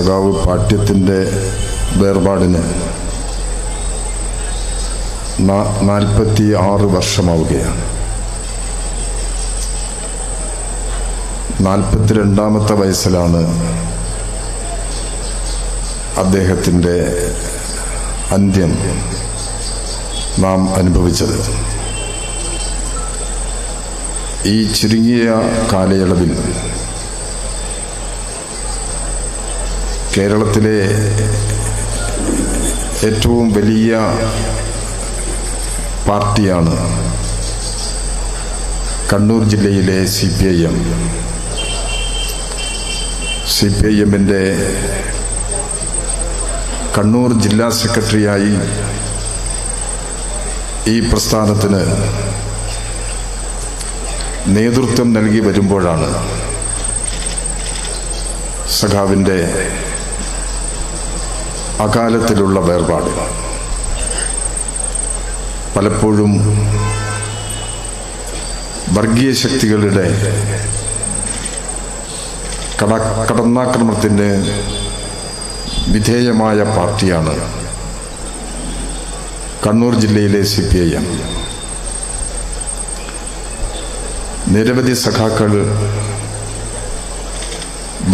സഖാവ് പാട്യത്തിൻ്റെ വേർപാടിന് 46 വർഷമാവുകയാണ്. 42ാമത്തെ വയസ്സിലാണ് അദ്ദേഹത്തിൻ്റെ അന്ത്യം നാം അനുഭവിച്ചത്. ഈ ചുരുങ്ങിയ കാലയളവിൽ കേരളത്തിലെ ഏറ്റവും വലിയ പാർട്ടിയാണ് കണ്ണൂർ ജില്ലയിലെ CPIM. CPIMൻ്റെ കണ്ണൂർ ജില്ലാ സെക്രട്ടറിയായി ഈ പ്രസ്ഥാനത്തിന് നേതൃത്വം നൽകി വരുമ്പോഴാണ് സഖാവിൻ്റെ അകാലത്തിലുള്ള വേർപാട്. പലപ്പോഴും വർഗീയ ശക്തികളുടെ കടന്നാക്രമണത്തിന് വിധേയമായ പാർട്ടിയാണ് കണ്ണൂർ ജില്ലയിലെ CPIM. നിരവധി സഖാക്കൾ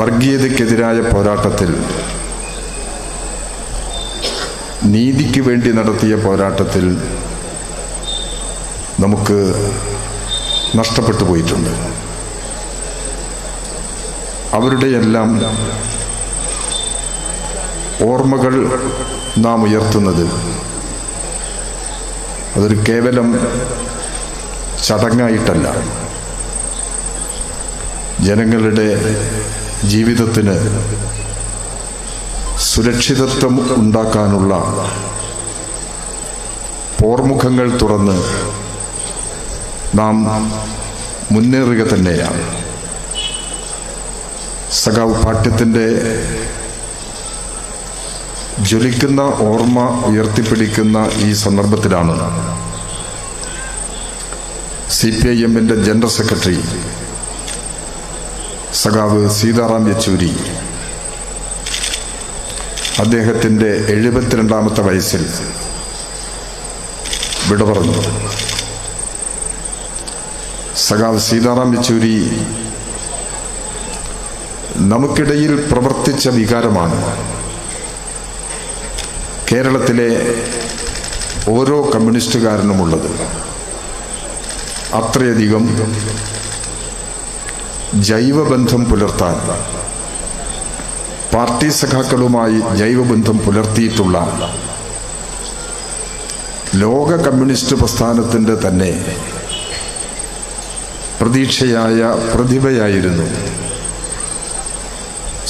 വർഗീയതയ്ക്കെതിരായ പോരാട്ടത്തിൽ, നീതിക്ക് വേണ്ടി നടത്തിയ പോരാട്ടത്തിൽ നമുക്ക് നഷ്ടപ്പെട്ടു പോയിട്ടുണ്ട്. അവരുടെയെല്ലാം ഓർമ്മകൾ നാം ഉയർത്തുന്നത് അതൊരു കേവലം ചടങ്ങായിട്ടല്ല, ജനങ്ങളുടെ ജീവിതത്തിന് സുരക്ഷിതത്വം ഉണ്ടാക്കാനുള്ള പോർമുഖങ്ങൾ തുറന്ന് നാം മുന്നേറുക തന്നെയാണ്. സഖാവ് പാട്യത്തിൻ്റെ ജ്വലിക്കുന്ന ഓർമ്മ ഉയർത്തിപ്പിടിക്കുന്ന ഈ സന്ദർഭത്തിലാണ് CPIMൻ്റെ ജനറൽ സെക്രട്ടറി സഖാവ് സീതാറാം യെച്ചൂരി അദ്ദേഹത്തിൻ്റെ 72ാമത്തെ വയസ്സിൽ വിട പറഞ്ഞു. സഖാവ് സീതാറാം യെച്ചൂരി നമുക്കിടയിൽ പ്രവർത്തിച്ച വികാരമാണ് കേരളത്തിലെ ഓരോ കമ്മ്യൂണിസ്റ്റുകാരനുമുള്ളത്. അത്രയധികം ജൈവബന്ധം പുലർത്താൻ, പാർട്ടി സഖാക്കളുമായി ജൈവബന്ധം പുലർത്തിയിട്ടുള്ള ലോക കമ്മ്യൂണിസ്റ്റ് പ്രസ്ഥാനത്തിൻ്റെ തന്നെ പ്രതീക്ഷയായ പ്രതിഭയായിരുന്നു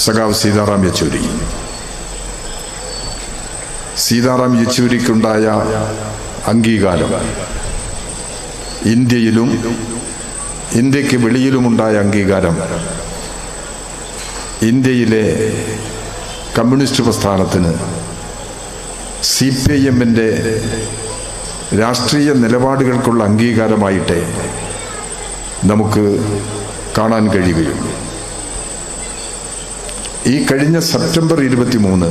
സഖാവ് സീതാറാം യെച്ചൂരി. സീതാറാം യെച്ചൂരിക്കുണ്ടായ അംഗീകാരം, ഇന്ത്യയിലും ഇന്ത്യക്ക് വെളിയിലുമുണ്ടായ അംഗീകാരം ഇന്ത്യയിലെ കമ്മ്യൂണിസ്റ്റ് പ്രസ്ഥാനത്തിന് CPIMൻ്റെ രാഷ്ട്രീയ നിലപാടുകൾക്കുള്ള അംഗീകാരമായിട്ടേ നമുക്ക് കാണാൻ കഴിയുകയുള്ളൂ. ഈ കഴിഞ്ഞ സെപ്റ്റംബർ 23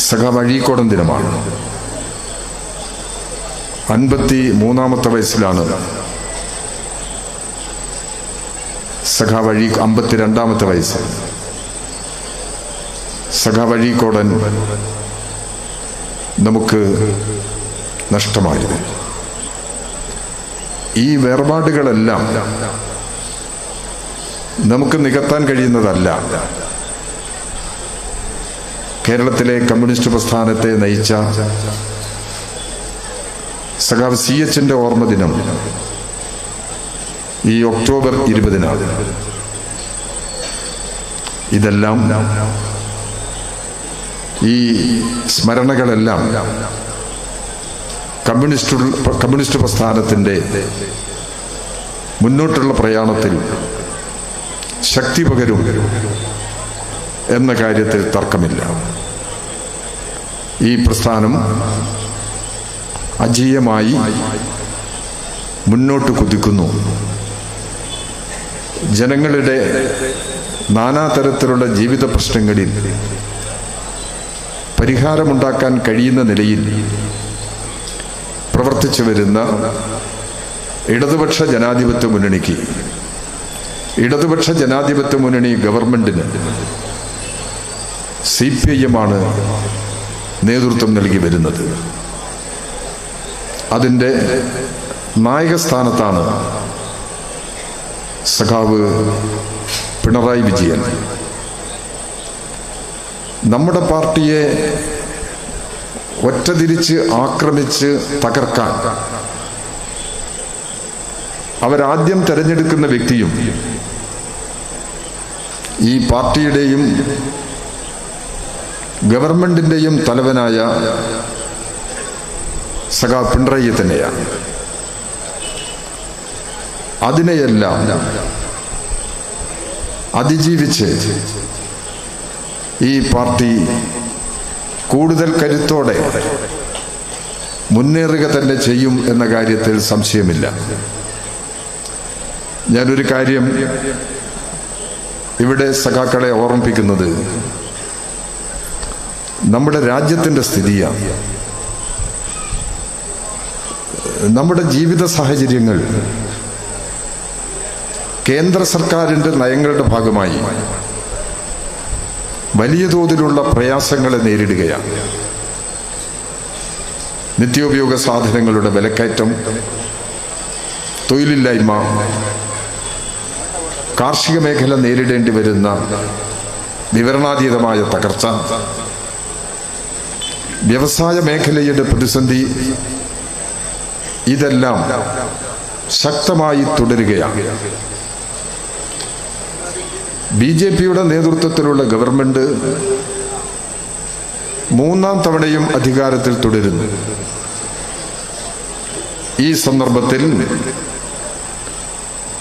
സഖാവ് അഴീക്കോടൻ ദിനമാണ്. 53ാമത്തെ വയസ്സിലാണ് സഖാവ് 52ാമത്തെ വയസ്സ് സഖാവ് അഴീക്കോടൻ നമുക്ക് നഷ്ടമായത്. ഈ വേർപാടുകളെല്ലാം നമുക്ക് നികത്താൻ കഴിയുന്നതല്ല. കേരളത്തിലെ കമ്മ്യൂണിസ്റ്റ് പ്രസ്ഥാനത്തെ നയിച്ച സഖാവ് CHൻ്റെ ഓർമ്മ ദിനം ഈ ഒക്ടോബർ 20 ഇതെല്ലാം, ഈ സ്മരണകളെല്ലാം കമ്മ്യൂണിസ്റ്റ് പ്രസ്ഥാനത്തിൻ്റെ മുന്നോട്ടുള്ള പ്രയാണത്തിൽ ശക്തി പകരും എന്ന കാര്യത്തിൽ തർക്കമില്ല. ഈ പ്രസ്ഥാനം അജീയമായി മുന്നോട്ട് കുതിക്കുന്നു. ജനങ്ങളുടെ നാനാതരത്തിലുള്ള ജീവിത പ്രശ്നങ്ങളിൽ പരിഹാരമുണ്ടാക്കാൻ കഴിയുന്ന നിലയിൽ പ്രവർത്തിച്ചു വരുന്ന ഇടതുപക്ഷ ജനാധിപത്യ മുന്നണിക്ക്, ഇടതുപക്ഷ ജനാധിപത്യ മുന്നണി ഗവൺമെന്റിന് CPIM ആണ് നേതൃത്വം നൽകി വരുന്നത്. അതിൻ്റെ നായകസ്ഥാനത്താണ് സഖാവ് പിണറായി വിജയൻ. നമ്മുടെ പാർട്ടിയെ ഒറ്റതിരിച്ച് ആക്രമിച്ച് തകർക്കാൻ അവരാദ്യം തെരഞ്ഞെടുക്കുന്ന വ്യക്തിയും ഈ പാർട്ടിയുടെയും ഗവൺമെന്റിന്റെയും തലവനായ സഖാ പിണറായി തന്നെയാണ്. അതിനെയെല്ലാം അതിജീവിച്ച് ഈ പാർട്ടി കൂടുതൽ കരുത്തോടെ മുന്നേറുക തന്നെ ചെയ്യും എന്ന കാര്യത്തിൽ സംശയമില്ല. ഞാനൊരു കാര്യം ഇവിടെ സഖാക്കളെ ഓർമ്മിപ്പിക്കുന്നത് നമ്മുടെ രാജ്യത്തിൻ്റെ സ്ഥിതിയാണ്. നമ്മുടെ ജീവിത സാഹചര്യങ്ങൾ കേന്ദ്ര സർക്കാരിൻ്റെ നയങ്ങളുടെ ഭാഗമായി വലിയ തോതിലുള്ള പ്രയാസങ്ങളെ നേരിടുകയാണ്. നിത്യോപയോഗ സാധനങ്ങളുടെ വിലക്കയറ്റം, തൊഴിലില്ലായ്മ, കാർഷിക മേഖല നേരിടേണ്ടി വരുന്ന വിവരണാതീതമായ തകർച്ച, വ്യവസായ മേഖലയുടെ പ്രതിസന്ധി, ഇതെല്ലാം ശക്തമായി തുടരുകയാണ്. BJPയുടെ നേതൃത്വത്തിലുള്ള ഗവൺമെന്റ് മൂന്നാം തവണയും അധികാരത്തിൽ തുടരുന്നു. ഈ സന്ദർഭത്തിൽ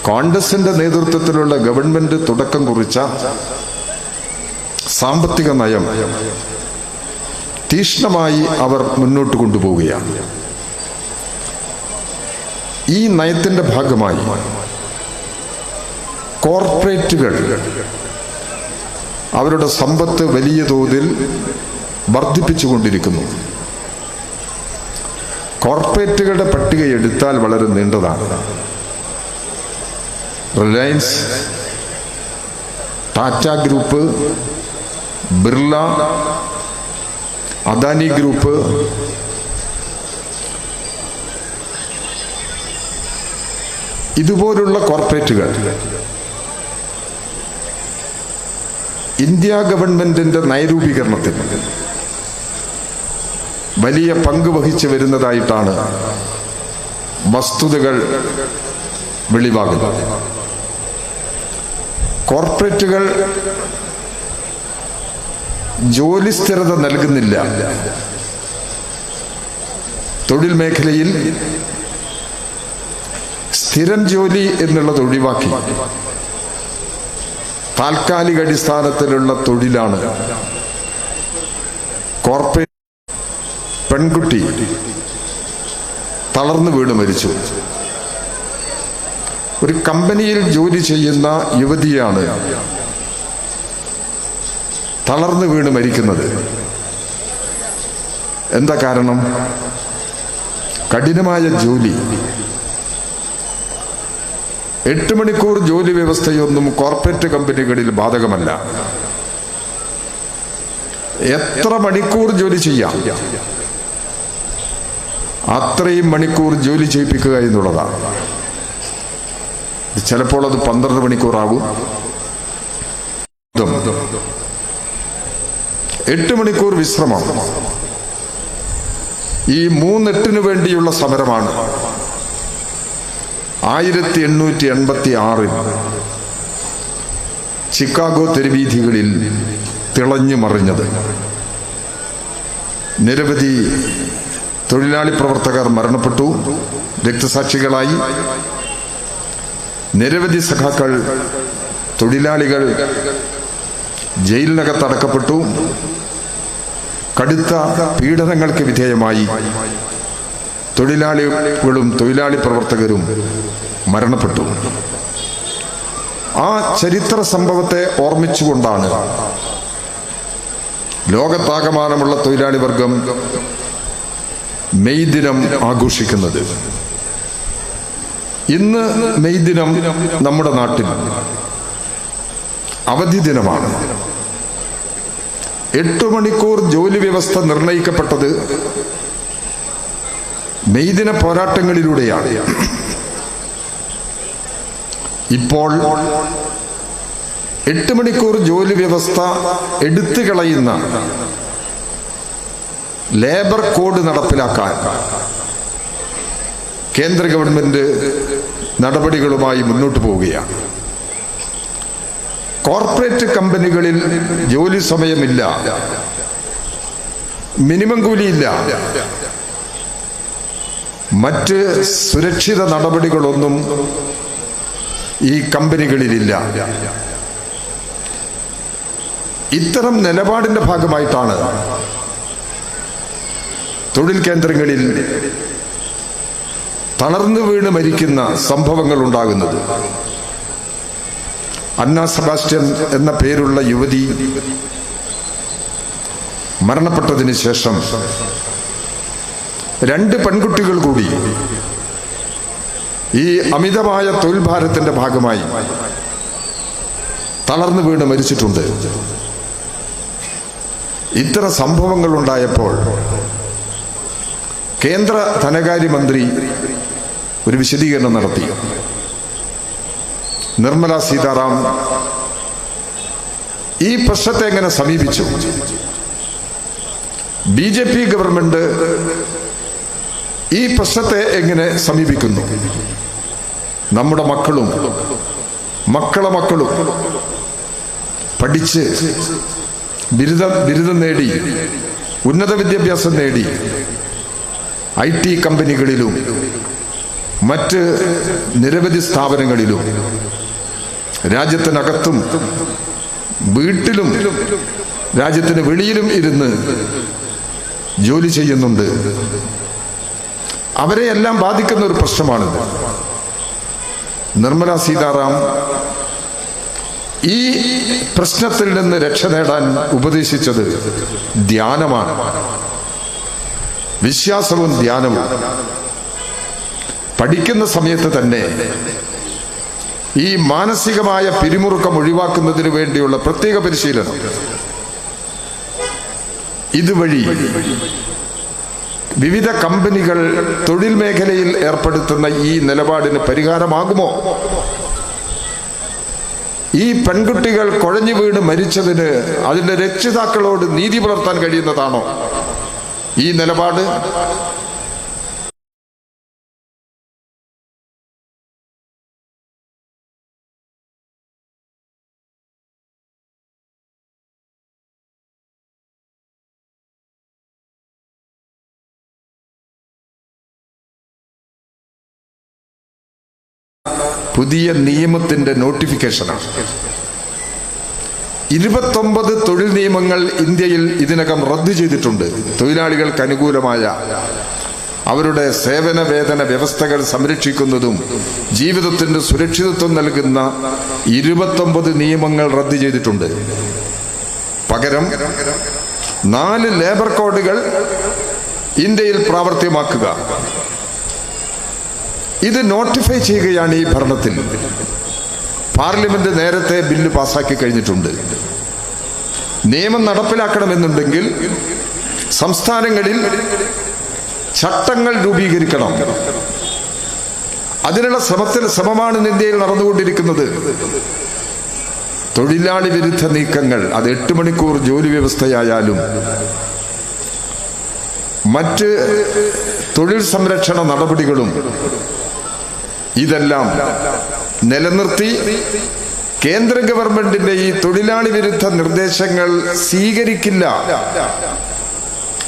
കോൺഗ്രസിന്റെ നേതൃത്വത്തിലുള്ള ഗവൺമെന്റ് തുടക്കം കുറിച്ച സാമ്പത്തിക നയം തീക്ഷ്ണമായി അവർ മുന്നോട്ട് കൊണ്ടുപോവുകയാണ്. ഈ നയത്തിന്റെ ഭാഗമായി കോർപ്പറേറ്റുകൾ അവരുടെ സമ്പത്ത് വലിയ തോതിൽ വർദ്ധിപ്പിച്ചുകൊണ്ടിരിക്കുന്നു. കോർപ്പറേറ്റുകളുടെ പട്ടിക എടുത്താൽ വളരെ നീണ്ടതാണ്. Reliance, Tata group, Birla, Adani group, ഇതുപോലുള്ള കോർപ്പറേറ്റുകൾ ഇന്ത്യ ഗവൺമെന്റിന്റെ നയരൂപീകരണത്തിൽ വലിയ പങ്ക് വഹിച്ചു വരുന്നതായിട്ടാണ് വസ്തുതകൾ വെളിവാകുന്നത്. കോർപ്പറേറ്റുകൾ ജോലി സ്ഥിരത നൽകുന്നില്ല. തൊഴിൽ മേഖലയിൽ സ്ഥിരം ജോലി എന്നുള്ളത് ഒഴിവാക്കി താൽക്കാലിക അടിസ്ഥാനത്തിലുള്ള തൊഴിലാണ്. കോർപ്പറേറ്റ് പെൺകുട്ടി തളർന്നു വീണ് മരിച്ചു. ഒരു കമ്പനിയിൽ ജോലി ചെയ്യുന്ന യുവതിയാണ് തളർന്നു വീണ് മരിക്കുന്നത്. എന്താ കാരണം? കഠിനമായ ജോലി. 8 മണിക്കൂർ ജോലി വ്യവസ്ഥയൊന്നും കോർപ്പറേറ്റ് കമ്പനികളിൽ ബാധകമല്ല. എത്ര മണിക്കൂർ ജോലി ചെയ്യാം, അത്രയും മണിക്കൂർ ജോലി ചെയ്യിപ്പിക്കുക എന്നുള്ളതാണ്. ചിലപ്പോൾ അത് 12 മണിക്കൂറാകും. 8 മണിക്കൂർ വിശ്രമം. ഈ 3-8 വേണ്ടിയുള്ള സമരമാണ് 1886 ചിക്കാഗോ തെരുവീഥികളിൽ തിളഞ്ഞു മറിഞ്ഞത്. നിരവധി തൊഴിലാളി പ്രവർത്തകർ മരണപ്പെട്ടു, രക്തസാക്ഷികളായി. നിരവധി സഖാക്കൾ, തൊഴിലാളികൾ ജയിലിനകത്തടക്കപ്പെട്ടു. കടുത്ത പീഡനങ്ങൾക്ക് വിധേയമായി തൊഴിലാളികളും തൊഴിലാളി പ്രവർത്തകരും മരണപ്പെട്ടു. ആ ചരിത്ര സംഭവത്തെ ഓർമ്മിച്ചുകൊണ്ടാണ് ലോകത്താകമാനമുള്ള തൊഴിലാളി വർഗം മെയ് ദിനം ആഘോഷിക്കുന്നത്. ഇന്ന് മെയ് ദിനം നമ്മുടെ നാട്ടിൽ അവധി ദിനമാണ്. 8 മണിക്കൂർ ജോലി വ്യവസ്ഥ നിർണയിക്കപ്പെട്ടത് മെയ് ദിന പോരാട്ടങ്ങളിലൂടെയാണ്. ഇപ്പോൾ 8 മണിക്കൂർ ജോലി വ്യവസ്ഥ എടുത്തു കളയുന്ന ലേബർ കോഡ് നടപ്പിലാക്കാൻ കേന്ദ്ര ഗവൺമെന്റ് നടപടികളുമായി മുന്നോട്ട് പോവുകയാണ്. കോർപ്പറേറ്റ് കമ്പനികളിൽ ജോലി സമയമില്ല, മിനിമം കൂലിയില്ല, മറ്റ് സുരക്ഷിത നടപടികളൊന്നും ഈ കമ്പനികളിലില്ല. ഇത്തരം നിലപാടിന്റെ ഭാഗമായിട്ടാണ് തൊഴിൽ കേന്ദ്രങ്ങളിൽ തളർന്നു വീണ് മരിക്കുന്ന സംഭവങ്ങൾ ഉണ്ടാകുന്നത്. അന്ന സെബാസ്റ്റ്യൻ എന്ന പേരുള്ള യുവതി മരണപ്പെട്ടതിന് ശേഷം 2 പെൺകുട്ടികൾ കൂടി ഈ അമിതമായ തൊഴിൽ ഭാരത്തിന്റെ ഭാഗമായി തളർന്നു വീണ് മരിച്ചിട്ടുണ്ട്. ഇത്തരം സംഭവങ്ങൾ ഉണ്ടായപ്പോൾ കേന്ദ്ര ധനകാര്യമന്ത്രി ഒരു വിശദീകരണം നടത്തി. നിർമ്മല സീതാറാം ഈ പ്രശ്നത്തെ എങ്ങനെ സമീപിച്ചു, BJP ഗവൺമെന്റ് ഈ പ്രശ്നത്തെ എങ്ങനെ സമീപിക്കുന്നു, നമ്മുടെ മക്കളും മക്കളും പഠിച്ച് ബിരുദം നേടി ഉന്നത വിദ്യാഭ്യാസം നേടി IT കമ്പനികളിലും മറ്റ് നിരവധി സ്ഥാപനങ്ങളിലും രാജ്യത്തിനകത്തും വീട്ടിലും രാജ്യത്തിന് വെളിയിലും ഇരുന്ന് ജോലി ചെയ്യുന്നുണ്ട്. അവരെയെല്ലാം ബാധിക്കുന്ന ഒരു പ്രശ്നമാണിത്. നിർമ്മല സീതാറാം ഈ പ്രശ്നത്തിൽ നിന്ന് രക്ഷ നേടാൻ ഉപദേശിച്ചത് ധ്യാനമാണ്, വിശ്വാസവും ധ്യാനവും. പഠിക്കുന്ന സമയത്ത് തന്നെ ഈ മാനസികമായ പിരിമുറുക്കം ഒഴിവാക്കുന്നതിന് വേണ്ടിയുള്ള പ്രത്യേക പരിശീലനം, ഇതുവഴി വിവിധ കമ്പനികൾ തൊഴിൽ മേഖലയിൽ ഏർപ്പെടുത്തുന്ന ഈ നിലപാടിന് പരിഹാരമാകുമോ? ഈ പെൺകുട്ടികൾ കുഴഞ്ഞു വീണ് മരിച്ചതിന് അതിന്റെ രക്ഷിതാക്കളോട് നീതി പുലർത്താൻ കഴിയുന്നതാണോ ഈ നിലപാട്? പുതിയ നിയമത്തിന്റെ നോട്ടിഫിക്കേഷനാണ്. 29 തൊഴിൽ നിയമങ്ങൾ ഇന്ത്യയിൽ ഇതിനകം റദ്ദു ചെയ്തിട്ടുണ്ട്. തൊഴിലാളികൾക്ക് അനുകൂലമായ അവരുടെ സേവന വേതന വ്യവസ്ഥകൾ സംരക്ഷിക്കുന്നതും ജീവിതത്തിന്റെ സുരക്ഷിതത്വം നൽകുന്ന 29 നിയമങ്ങൾ റദ്ദു ചെയ്തിട്ടുണ്ട്. പകരം 4 ലേബർ കോഡുകൾ ഇന്ത്യയിൽ പ്രാവർത്തികമാക്കുക, ഇത് നോട്ടിഫൈ ചെയ്യുകയാണ് ഈ ഭരണത്തിൽ. പാർലമെന്റ് നേരത്തെ ബില്ല് പാസാക്കി കഴിഞ്ഞിട്ടുണ്ട്. നിയമം നടപ്പിലാക്കണമെന്നുണ്ടെങ്കിൽ സംസ്ഥാനങ്ങളിൽ ചട്ടങ്ങൾ രൂപീകരിക്കണം. അതിനുള്ള ശ്രമമാണ് ഇന്ത്യയിൽ നടന്നുകൊണ്ടിരിക്കുന്നത്. തൊഴിലാളി വിരുദ്ധ നീക്കങ്ങൾ, അത് 8 മണിക്കൂർ ജോലി വ്യവസ്ഥയായാലും മറ്റ് തൊഴിൽ സംരക്ഷണ നടപടികളും, ഇതെല്ലാം നിലനിർത്തി കേന്ദ്ര ഗവൺമെന്റിന്റെ ഈ തൊഴിലാളി വിരുദ്ധ നിർദ്ദേശങ്ങൾ സ്വീകരിക്കില്ല,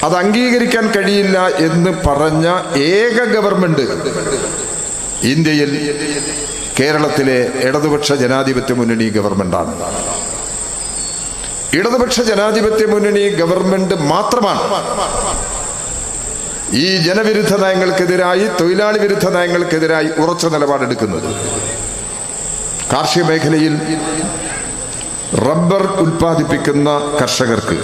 അത് അംഗീകരിക്കാൻ കഴിയില്ല എന്ന് പറഞ്ഞ ഏക ഗവൺമെന്റ് ഇന്ത്യയിൽ കേരളത്തിലെ ഇടതുപക്ഷ ജനാധിപത്യ മുന്നണി ഗവൺമെന്റാണ്. ഇടതുപക്ഷ ജനാധിപത്യ മുന്നണി ഗവൺമെന്റ് മാത്രമാണ് ഈ ജനവിരുദ്ധ നയങ്ങൾക്കെതിരായി, തൊഴിലാളി വിരുദ്ധ നയങ്ങൾക്കെതിരായി ഉറച്ച നിലപാടെടുക്കുന്നത്. കാർഷിക മേഖലയിൽ റബ്ബർ ഉൽപ്പാദിപ്പിക്കുന്ന കർഷകർക്ക്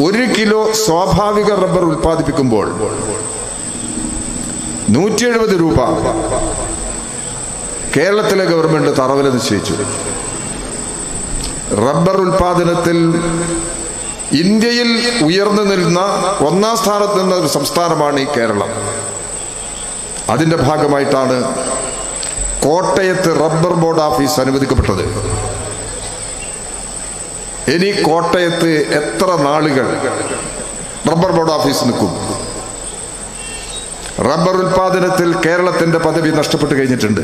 1 കിലോ സ്വാഭാവിക റബ്ബർ ഉൽപ്പാദിപ്പിക്കുമ്പോൾ 170 രൂപ കേരളത്തിലെ ഗവൺമെന്റ് തറവില നിശ്ചയിച്ചു. റബ്ബർ ഉൽപാദനത്തിൽ ഇന്ത്യയിൽ ഉയർന്നു നിൽക്കുന്ന 1-ാം സ്ഥാനത്ത് നിന്ന ഒരു സംസ്ഥാനമാണ് ഈ കേരളം. അതിന്റെ ഭാഗമായിട്ടാണ് കോട്ടയത്ത് റബ്ബർ ബോർഡ് ഓഫീസ് അനുവദിക്കപ്പെട്ടത്. ഇനി കോട്ടയത്ത് എത്ര നാളുകൾ റബ്ബർ ബോർഡ് ഓഫീസ് നിൽക്കും? റബ്ബർ ഉൽപാദനത്തിൽ കേരളത്തിന്റെ പദവി നഷ്ടപ്പെട്ടു കഴിഞ്ഞിട്ടുണ്ട്.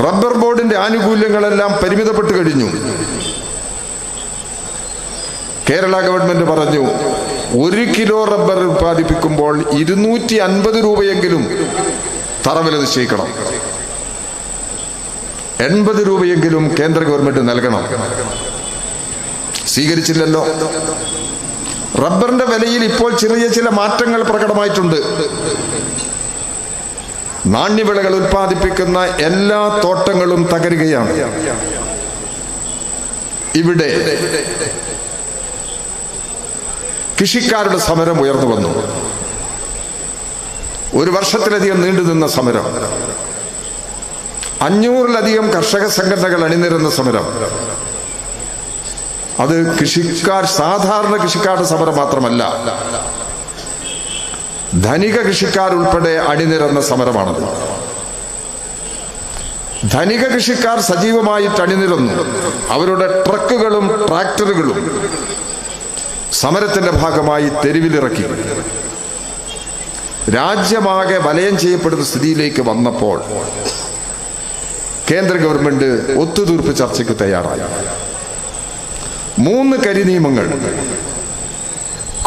റബ്ബർ ബോർഡിന്റെ ആനുകൂല്യങ്ങളെല്ലാം പരിമിതപ്പെട്ടു കഴിഞ്ഞു. കേരള ഗവൺമെന്റ് പറഞ്ഞു 1 കിലോ റബ്ബർ ഉൽപ്പാദിപ്പിക്കുമ്പോൾ 250 രൂപയെങ്കിലും തറവില നിശ്ചയിക്കണം, 80 രൂപയെങ്കിലും കേന്ദ്ര ഗവൺമെന്റ് നൽകണം. സ്വീകരിച്ചില്ലല്ലോ. റബ്ബറിന്റെ വിലയിൽ ഇപ്പോൾ ചില മാറ്റങ്ങൾ പ്രകടമായിട്ടുണ്ട്. നാണ്യവിളകൾ ഉൽപ്പാദിപ്പിക്കുന്ന എല്ലാ തോട്ടങ്ങളും തകരുകയാണ്. ഇവിടെ കൃഷിക്കാരുടെ സമരം ഉയർന്നു വന്നു. 1 വർഷത്തിലധികം നീണ്ടുനിന്ന സമരം, 500-ലധികം കർഷക സംഘടനകൾ അണിനിരുന്ന സമരം. അത് സാധാരണ കൃഷിക്കാരുടെ സമരം മാത്രമല്ല, ധനിക കൃഷിക്കാരുൾപ്പെടെ അണിനിരന്ന സമരമാണത്. ധനിക കൃഷിക്കാർ സജീവമായിട്ട് അണിനിരന്നു. അവരുടെ ട്രക്കുകളും ട്രാക്ടറുകളും സമരത്തിന്റെ ഭാഗമായി തെരുവിലിറക്കി. രാജ്യമാകെ വലയം ചെയ്യപ്പെടുന്ന സ്ഥിതിയിലേക്ക് വന്നപ്പോൾ കേന്ദ്ര ഗവൺമെന്റ് ഒത്തുതീർപ്പ് ചർച്ചയ്ക്ക് തയ്യാറായി. 3 കരിനിയമങ്ങൾ,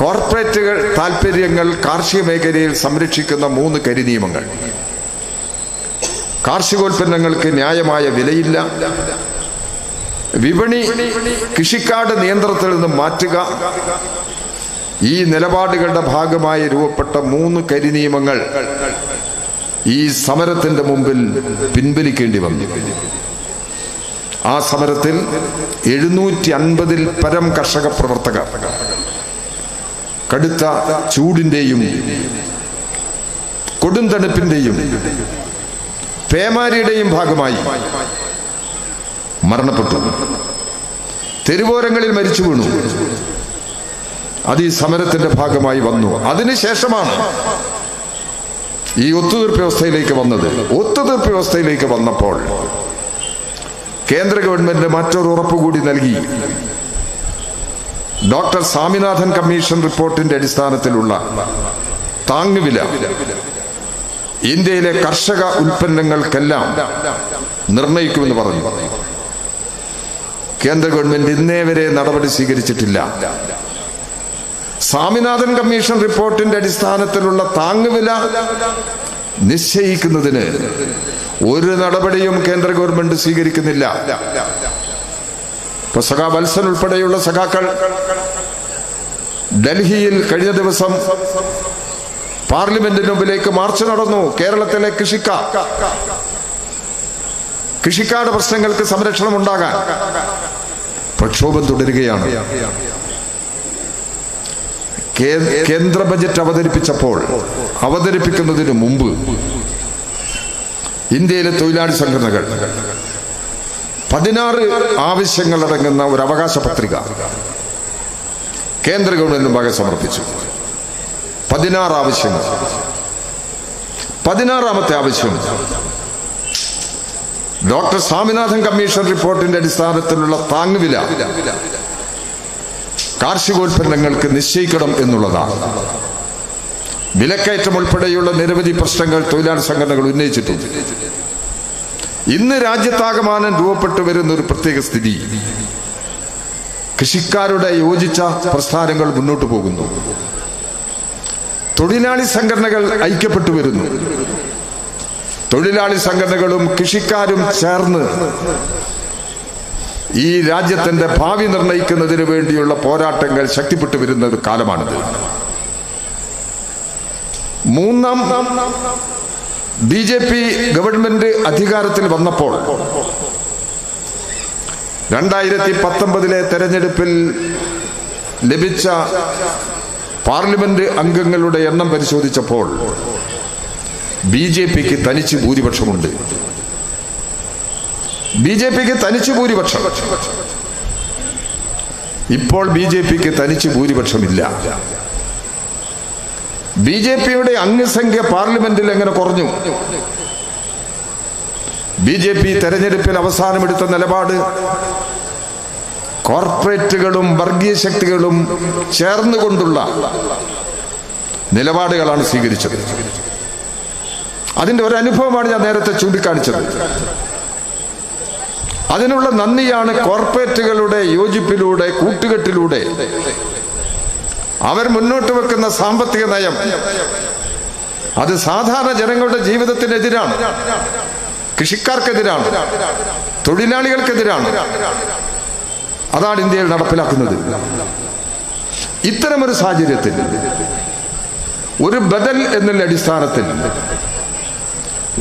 കോർപ്പറേറ്റുകൾ താൽപര്യങ്ങൾ കാർഷിക മേഖലയിൽ സംരക്ഷിക്കുന്ന 3 കരിനിയമങ്ങൾ. കാർഷികോൽപ്പന്നങ്ങൾക്ക് ന്യായമായ വിലയില്ല, വിപണി കൃഷിക്കാരുടെ നിയന്ത്രണത്തിൽ നിന്ന് മാറ്റുക. ഈ നിലപാടുകളുടെ ഭാഗമായി രൂപപ്പെട്ട 3 കരിനിയമങ്ങൾ ഈ സമരത്തിന്റെ മുമ്പിൽ പിൻവലിക്കേണ്ടി വന്നു. ആ സമരത്തിൽ 750-ൽ പരം കർഷക പ്രവർത്തകർ കടുത്ത ചൂടിന്റെയും കൊടുംതണുപ്പിന്റെയും പേമാരിയുടെയും ഭാഗമായി മരണപ്പെട്ടു. തെരുവോരങ്ങളിൽ മരിച്ചു വീണു. അത് ഈ സമരത്തിന്റെ ഭാഗമായി വന്നു. അതിനുശേഷമാണ് ഈ ഒത്തുതീർപ്പ് വ്യവസ്ഥയിലേക്ക് വന്നത്. ഒത്തുതീർപ്പ് വ്യവസ്ഥയിലേക്ക് വന്നപ്പോൾ കേന്ദ്ര ഗവൺമെന്റ് മറ്റൊരു ഉറപ്പ് കൂടി നൽകി. ഡോക്ടർ സ്വാമിനാഥൻ കമ്മീഷൻ റിപ്പോർട്ടിന്റെ അടിസ്ഥാനത്തിലുള്ള താങ്ങുവില ഇന്ത്യയിലെ കർഷക ഉൽപ്പന്നങ്ങൾക്കെല്ലാം നിർണയിക്കുമെന്ന് പറഞ്ഞു. കേന്ദ്ര ഗവൺമെന്റ് ഇന്നേ വരെ നടപടി സ്വീകരിച്ചിട്ടില്ല. സ്വാമിനാഥൻ കമ്മീഷൻ റിപ്പോർട്ടിന്റെ അടിസ്ഥാനത്തിലുള്ള താങ്ങുവില നിശ്ചയിക്കുന്നതിന് ഒരു നടപടിയും കേന്ദ്ര ഗവൺമെന്റ് സ്വീകരിക്കുന്നില്ല. ഇപ്പൊ സഖാ വത്സൻ ഉൾപ്പെടെയുള്ള സഖാക്കൾ ഡൽഹിയിൽ കഴിഞ്ഞ ദിവസം പാർലമെന്റിന് മുമ്പിലേക്ക് മാർച്ച് നടന്നു. കേരളത്തിലെ കൃഷിക്കാരുടെ പ്രശ്നങ്ങൾക്ക് സംരക്ഷണം ഉണ്ടാകാൻ പ്രക്ഷോഭം തുടരുകയാണ്. കേന്ദ്ര ബജറ്റ് അവതരിപ്പിക്കുന്നതിന് മുമ്പ് ഇന്ത്യയിലെ തൊഴിലാളി സംഘടനകൾ 16 ആവശ്യങ്ങൾ അടങ്ങുന്ന ഒരു അവകാശ പത്രിക കേന്ദ്ര ഗവൺമെന്റിന് മുമ്പാകെ സമർപ്പിച്ചു. 16 ആവശ്യങ്ങൾ. 16ാമത്തെ ആവശ്യം ഡോക്ടർ സ്വാമിനാഥൻ കമ്മീഷൻ റിപ്പോർട്ടിന്റെ അടിസ്ഥാനത്തിലുള്ള താങ്ങുവില കാർഷികോൽപ്പന്നങ്ങൾക്ക് നിശ്ചയിക്കണം എന്നുള്ളതാണ്. വിലക്കയറ്റം ഉൾപ്പെടെയുള്ള നിരവധി പ്രശ്നങ്ങൾ തൊഴിലാളി സംഘടനകൾ ഉന്നയിച്ചിട്ടുണ്ട്. ഇന്ന് രാജ്യത്താകമാനം രൂപപ്പെട്ടു വരുന്ന ഒരു പ്രത്യേക സ്ഥിതി, കൃഷിക്കാരുടെ യോജിച്ച പ്രസ്ഥാനങ്ങൾ മുന്നോട്ട് പോകുന്നു. തൊഴിലാളി സംഘടനകൾ ഐക്യപ്പെട്ടു വരുന്നു. തൊഴിലാളി സംഘടനകളും കൃഷിക്കാരും ചേർന്ന് ഈ രാജ്യത്തിന്റെ ഭാവി നിർണയിക്കുന്നതിന് വേണ്ടിയുള്ള പോരാട്ടങ്ങൾ ശക്തിപ്പെട്ടു വരുന്ന ഒരു BJP ഗവൺമെന്റ് അധികാരത്തിൽ വന്നപ്പോൾ 2019 തെരഞ്ഞെടുപ്പിൽ ലഭിച്ച പാർലമെന്റ് അംഗങ്ങളുടെ എണ്ണം പരിശോധിച്ചപ്പോൾ BJPക്ക് തനിച്ച് ഭൂരിപക്ഷമുണ്ട്. BJPക്ക് തനിച്ച് ഭൂരിപക്ഷം. ഇപ്പോൾ BJPക്ക് തനിച്ച് ഭൂരിപക്ഷമില്ല. BJPയുടെ അംഗസംഖ്യ പാർലമെന്റിൽ എങ്ങനെ കുറഞ്ഞു? BJP തെരഞ്ഞെടുപ്പിൽ അവസാനമെടുത്ത നിലപാട് കോർപ്പറേറ്റുകളും വർഗീയ ശക്തികളും ചേർന്നുകൊണ്ടുള്ള നിലപാടുകളാണ് സ്വീകരിച്ചത്. അതിന്റെ ഒരു അനുഭവമാണ് ഞാൻ നേരത്തെ ചൂണ്ടിക്കാണിച്ചത്. അതിനുള്ള നന്ദിയാണ് കോർപ്പറേറ്റുകളുടെ യോജിപ്പിലൂടെ, കൂട്ടുകെട്ടിലൂടെ അവർ മുന്നോട്ട് വെക്കുന്ന സാമ്പത്തിക നയം അത് സാധാരണ ജനങ്ങളുടെ ജീവിതത്തിനെതിരാണ്, കൃഷിക്കാർക്കെതിരാണ്, തൊഴിലാളികൾക്കെതിരാണ്. അതാണ് ഇന്ത്യയിൽ നടപ്പിലാക്കുന്നത്. ഇത്തരമൊരു സാഹചര്യത്തിൽ ഒരു ബദൽ എന്നുള്ള അടിസ്ഥാനത്തിൽ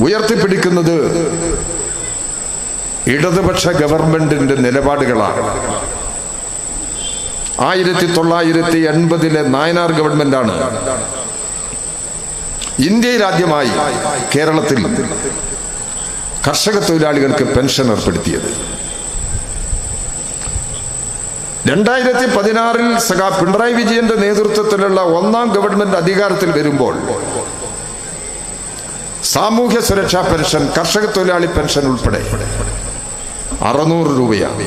ഉയർത്തിപ്പിടിക്കുന്നത് ഇടതുപക്ഷ ഗവൺമെന്റിന്റെ നിലപാടുകളാണ്. 1980 നായനാർ ഗവൺമെന്റാണ് ഇന്ത്യയിൽ ആദ്യമായി കേരളത്തിൽ കർഷക തൊഴിലാളികൾക്ക് പെൻഷൻ ഏർപ്പെടുത്തിയത്. 2016 സഖാ പിണറായി വിജയന്റെ നേതൃത്വത്തിലുള്ള 1ാം ഗവൺമെന്റ് അധികാരത്തിൽ വരുമ്പോൾ സാമൂഹ്യ സുരക്ഷാ പെൻഷൻ, കർഷക തൊഴിലാളി പെൻഷൻ ഉൾപ്പെടെ 600 രൂപയാണ്.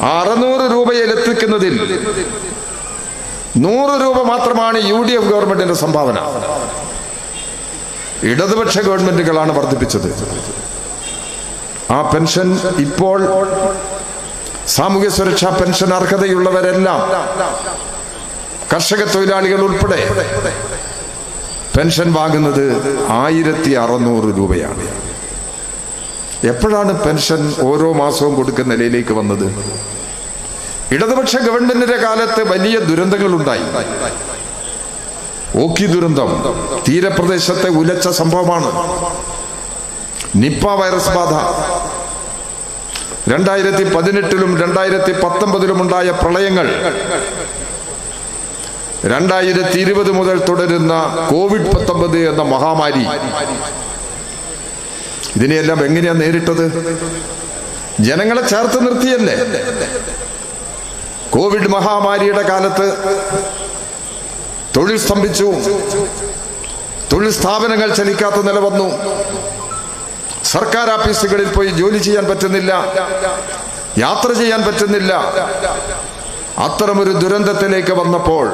600 രൂപയിൽ എത്തിക്കുന്നതിൽ 100 രൂപ മാത്രമാണ് UDF ഗവൺമെന്റിന്റെ സംഭാവന. ഇടതുപക്ഷ ഗവൺമെന്റുകളാണ് വർദ്ധിപ്പിച്ചത്. ആ പെൻഷൻ ഇപ്പോൾ സാമൂഹ്യ സുരക്ഷാ പെൻഷൻ അർഹതയുള്ളവരെല്ലാം, കർഷക തൊഴിലാളികൾ ഉൾപ്പെടെ പെൻഷൻ വാങ്ങുന്നത് 1600 രൂപയാണ്. എപ്പോഴാണ് പെൻഷൻ ഓരോ മാസവും കൊടുക്കുന്ന നിലയിലേക്ക് വന്നത്? ഇടതുപക്ഷ ഗവൺമെന്റിന്റെ കാലത്ത് വലിയ ദുരന്തങ്ങളുണ്ടായി. ഓഖി ദുരന്തം തീരപ്രദേശത്തെ ഉലച്ച സംഭവമാണ്. നിപ്പ വൈറസ് ബാധ, 2018 2019 ഉണ്ടായ പ്രളയങ്ങൾ, 2020 മുതൽ തുടരുന്ന COVID-19 എന്ന മഹാമാരി, ഇതിനെയെല്ലാം എങ്ങനെയാണ് നേരിട്ടത്? ജനങ്ങളെ ചേർത്ത് നിർത്തിയല്ലേ. കോവിഡ് മഹാമാരിയുടെ കാലത്ത് തൊഴിൽ സ്തംഭിച്ചു, തൊഴിൽ സ്ഥാപനങ്ങൾ ചലിക്കാത്ത നില വന്നു, സർക്കാർ ഓഫീസുകളിൽ പോയി ജോലി ചെയ്യാൻ പറ്റുന്നില്ല, യാത്ര ചെയ്യാൻ പറ്റുന്നില്ല. അത്തരമൊരു ദുരന്തത്തിലേക്ക് വന്നപ്പോൾ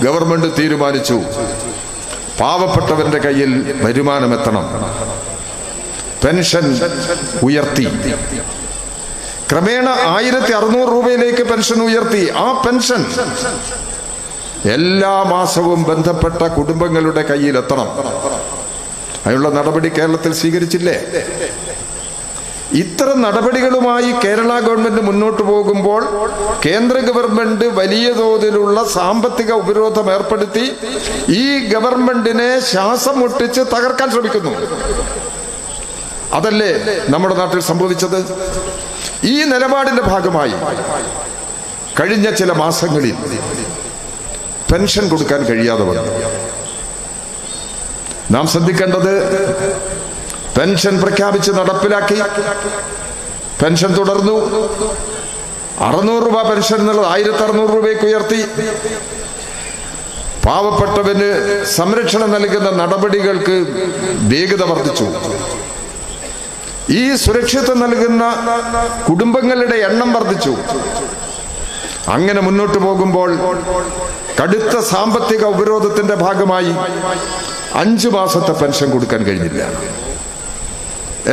ഗവൺമെന്റ് തീരുമാനിച്ചു, പാവപ്പെട്ടവന്റെ കയ്യിൽ വരുമാനം എത്തണം. പെൻഷൻ ഉയർത്തി. ക്രമേണ 1600 രൂപയിലേക്ക് പെൻഷൻ ഉയർത്തി. ആ പെൻഷൻ എല്ലാ മാസവും ബന്ധപ്പെട്ട കുടുംബങ്ങളുടെ കയ്യിലെത്തണം. അതിനുള്ള നടപടി കേരളത്തിൽ സ്വീകരിച്ചില്ലേ? ഇത്തരം നടപടികളുമായി കേരള ഗവൺമെന്റ് മുന്നോട്ട് പോകുമ്പോൾ കേന്ദ്ര ഗവൺമെന്റ് വലിയ തോതിലുള്ള സാമ്പത്തിക ഉപരോധം ഏർപ്പെടുത്തി ഈ ഗവൺമെന്റിനെ ശ്വാസം മുട്ടിച്ച് തകർക്കാൻ ശ്രമിക്കുന്നു. അതല്ലേ നമ്മുടെ നാട്ടിൽ സംഭവിച്ചത്? ഈ നിലപാടിന്റെ ഭാഗമായി കഴിഞ്ഞ ചില മാസങ്ങളിൽ പെൻഷൻ കൊടുക്കാൻ കഴിയാതെ വന്നു. നാം ശ്രദ്ധിക്കേണ്ടത്, പെൻഷൻ പ്രഖ്യാപിച്ച് നടപ്പിലാക്കി, പെൻഷൻ തുടർന്നു. 600 രൂപ പെൻഷൻ എന്നുള്ളത് 1600 രൂപയ്ക്ക് ഉയർത്തി. പാവപ്പെട്ടവന് സംരക്ഷണം നൽകുന്ന നടപടികൾക്ക് വേഗത വർദ്ധിച്ചു. ഈ സുരക്ഷിതത്വം നൽകുന്ന കുടുംബങ്ങളുടെ എണ്ണം വർദ്ധിച്ചു. അങ്ങനെ മുന്നോട്ട് പോകുമ്പോൾ കടുത്ത സാമ്പത്തിക ഉപരോധത്തിന്റെ ഭാഗമായി 5 മാസത്തെ പെൻഷൻ കൊടുക്കാൻ കഴിഞ്ഞില്ല.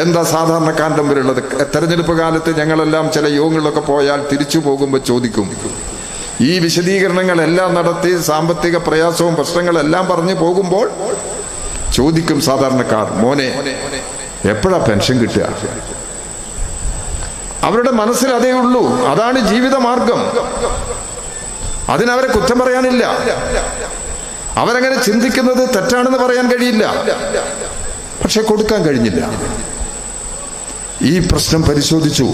എന്താ സാധാരണക്കാരൻ്റെ മുമ്പിലുള്ളത്? തെരഞ്ഞെടുപ്പ് കാലത്ത് ഞങ്ങളെല്ലാം ചില യോഗങ്ങളിലൊക്കെ പോയാൽ തിരിച്ചു പോകുമ്പോൾ ചോദിക്കും, ഈ വിശദീകരണങ്ങളെല്ലാം നടത്തി സാമ്പത്തിക പ്രയാസവും പ്രശ്നങ്ങളെല്ലാം പറഞ്ഞു പോകുമ്പോൾ ചോദിക്കും സാധാരണക്കാർ, മോനെ എപ്പോഴാ പെൻഷൻ കിട്ടുക? അവരുടെ മനസ്സിൽ അതേ ഉള്ളൂ. അതാണ് ജീവിതമാർഗം. അതിനവരെ കുറ്റം പറയാനില്ല. അവരങ്ങനെ ചിന്തിക്കുന്നത് തെറ്റാണെന്ന് പറയാൻ കഴിയില്ല, പക്ഷെ കൊടുക്കാൻ കഴിഞ്ഞില്ല. ഈ പ്രശ്നം പരിശോധിച്ചു.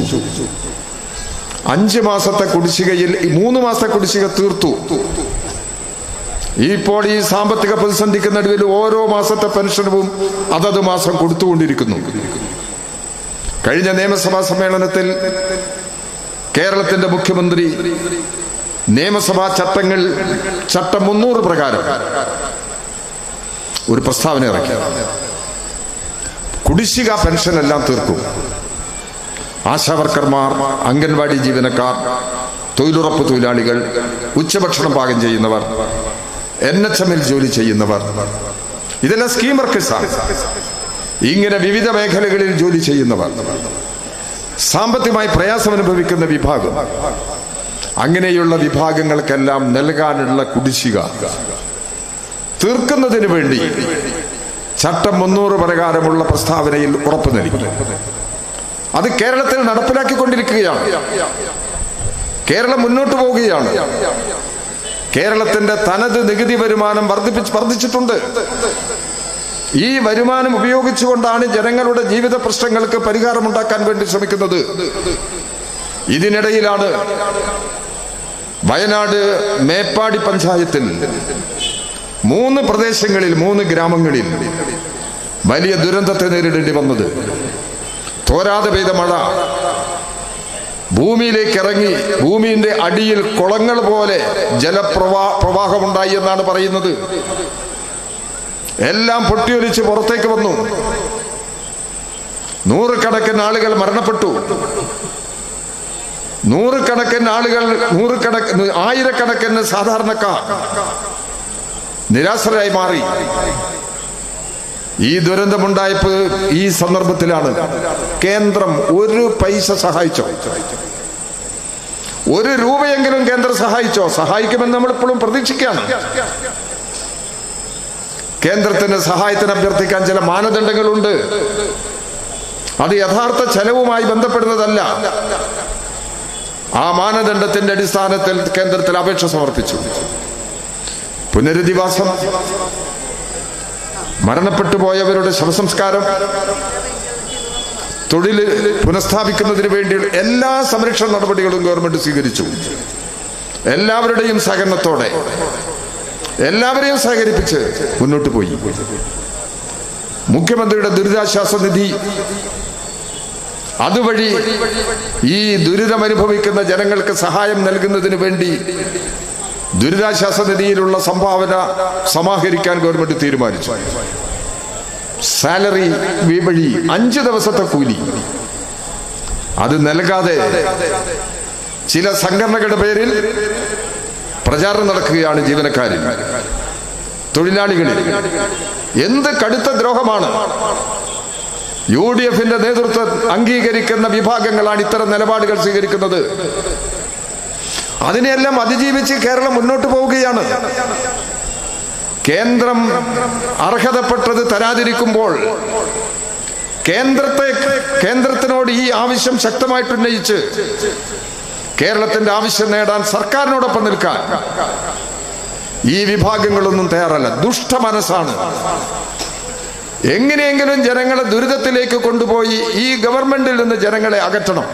5 മാസത്തെ കുടിശ്ശികയിൽ 3 മാസത്തെ കുടിശ്ശിക തീർത്തു. ഇപ്പോൾ ഈ സാമ്പത്തിക പ്രതിസന്ധിക്ക് നടുവിൽ ഓരോ മാസത്തെ പെൻഷനും അതത് മാസം കൊടുത്തുകൊണ്ടിരിക്കുന്നു. കഴിഞ്ഞ നിയമസഭാ സമ്മേളനത്തിൽ കേരളത്തിന്റെ മുഖ്യമന്ത്രി നിയമസഭാ ചട്ടം 300 പ്രകാരം ഒരു പ്രസ്താവന ഇറക്കി. കുടിശ്ശിക പെൻഷൻ എല്ലാം തീർക്കും. ആശാവർക്കർമാർ, അംഗൻവാടി ജീവനക്കാർ, തൊഴിലുറപ്പ് തൊഴിലാളികൾ, ഉച്ചഭക്ഷണം പാകം ചെയ്യുന്നവർ, NHM ജോലി ചെയ്യുന്നവർ, ഇതെല്ലാം സ്കീം വർക്കേഴ്സാണ്. ഇങ്ങനെ വിവിധ മേഖലകളിൽ ജോലി ചെയ്യുന്നവർ, സാമ്പത്തികമായി പ്രയാസം അനുഭവിക്കുന്ന വിഭാഗം, അങ്ങനെയുള്ള വിഭാഗങ്ങൾക്കെല്ലാം നൽകാനുള്ള കുടിശ്ശിക തീർക്കുന്നതിന് വേണ്ടി ചട്ടം 300 പ്രകാരമുള്ള പ്രസ്താവനയിൽ ഉറപ്പു നൽകി. അത് കേരളത്തിൽ നടപ്പിലാക്കിക്കൊണ്ടിരിക്കുകയാണ്. കേരളം മുന്നോട്ട് പോവുകയാണ്. കേരളത്തിന്റെ തനത് നികുതി വരുമാനം വർദ്ധിച്ചിട്ടുണ്ട്. ഈ വരുമാനം ഉപയോഗിച്ചുകൊണ്ടാണ് ജനങ്ങളുടെ ജീവിത പ്രശ്നങ്ങൾക്ക് പരിഹാരമുണ്ടാക്കാൻ വേണ്ടി ശ്രമിക്കുന്നത്. ഇതിനിടയിലാണ് വയനാട് മേപ്പാടി പഞ്ചായത്തിൽ 3 പ്രദേശങ്ങളിൽ 3 ഗ്രാമങ്ങളിൽ വലിയ ദുരന്തത്തെ നേരിടേണ്ടി വന്നത്. തോരാതെ പെയ്ത മഴ ഭൂമിയിലേക്ക് ഇറങ്ങി, ഭൂമിയുടെ അടിയിൽ കുളങ്ങൾ പോലെ ജലപ്രവാഹമുണ്ടായി എന്നാണ് പറയുന്നത്. എല്ലാം പൊട്ടിയൊലിച്ച് പുറത്തേക്ക് വന്നു. 100 ആളുകൾ മരണപ്പെട്ടു. 100 ആളുകൾ, 1000 സാധാരണക്കാർ നിരാശരായി മാറി. ഈ ദുരന്തമുണ്ടായപ്പോൾ ഈ സന്ദർഭത്തിലാണ് കേന്ദ്രം 1 പൈസ സഹായിച്ചോ? 1 രൂപയെങ്കിലും കേന്ദ്രം സഹായിച്ചോ? സഹായിക്കുമെന്ന് നമ്മൾ ഇപ്പോഴും പ്രതീക്ഷിക്കുകയാണ്. കേന്ദ്രത്തിന്റെ സഹായത്തിന് അഭ്യർത്ഥിക്കാൻ ചില മാനദണ്ഡങ്ങളുണ്ട്. അത് യഥാർത്ഥ ചെലവുമായി ബന്ധപ്പെടുന്നതല്ല. ആ മാനദണ്ഡത്തിന്റെ അടിസ്ഥാനത്തിൽ കേന്ദ്രത്തിൽ അപേക്ഷ സമർപ്പിച്ചു. പുനരധിവാസം, മരണപ്പെട്ടു പോയവരുടെ ശവസംസ്കാരം, തൊഴിൽ പുനഃസ്ഥാപിക്കുന്നതിന് വേണ്ടി എല്ലാ സംരക്ഷണ നടപടികളും ഗവൺമെന്റ് സ്വീകരിച്ചു. എല്ലാവരുടെയും സഹകരണത്തോടെ, എല്ലാവരെയും സഹകരിപ്പിച്ച് മുന്നോട്ട് പോയി. മുഖ്യമന്ത്രിയുടെ ദുരിതാശ്വാസ നിധി, അതുവഴി ഈ ദുരിതമനുഭവിക്കുന്ന ജനങ്ങൾക്ക് സഹായം നൽകുന്നതിന് വേണ്ടി ദുരിതാശ്വാസ നിധിയിലുള്ള സംഭാവന സമാഹരിക്കാൻ ഗവൺമെന്റ് തീരുമാനിച്ചു. സാലറി വഴി 5 ദിവസത്തെ കൂലി അത് നൽകാതെ ചില സംഘടനകളുടെ പേരിൽ പ്രചാരണം നടക്കുകയാണ് ജീവനക്കാരിൽ, തൊഴിലാളികളിൽ. എന്ത് കടുത്ത ദ്രോഹമാണ്! UDF-ന്റെ നേതൃത്വം അംഗീകരിക്കുന്ന വിഭാഗങ്ങളാണ് ഇത്തരം നിലപാടുകൾ സ്വീകരിക്കുന്നത്. അതിനെല്ലാം അതിജീവിച്ച് കേരളം മുന്നോട്ട് പോവുകയാണ്. കേന്ദ്രം അർഹതപ്പെട്ടത് തരാതിരിക്കുമ്പോൾ കേന്ദ്രത്തിനോട് ഈ ആവശ്യം ശക്തമായിട്ട് ഉന്നയിച്ച് കേരളത്തിന്റെ ആവശ്യം നേടാൻ സർക്കാരിനോടൊപ്പം നിൽക്കാൻ ഈ വിഭാഗങ്ങളൊന്നും തയ്യാറല്ല. ദുഷ്ടമനസ്സാണ്. എങ്ങനെയെങ്കിലും ജനങ്ങളെ ദുരിതത്തിലേക്ക് കൊണ്ടുപോയി ഈ ഗവൺമെന്റിൽ നിന്ന് ജനങ്ങളെ അകറ്റണം.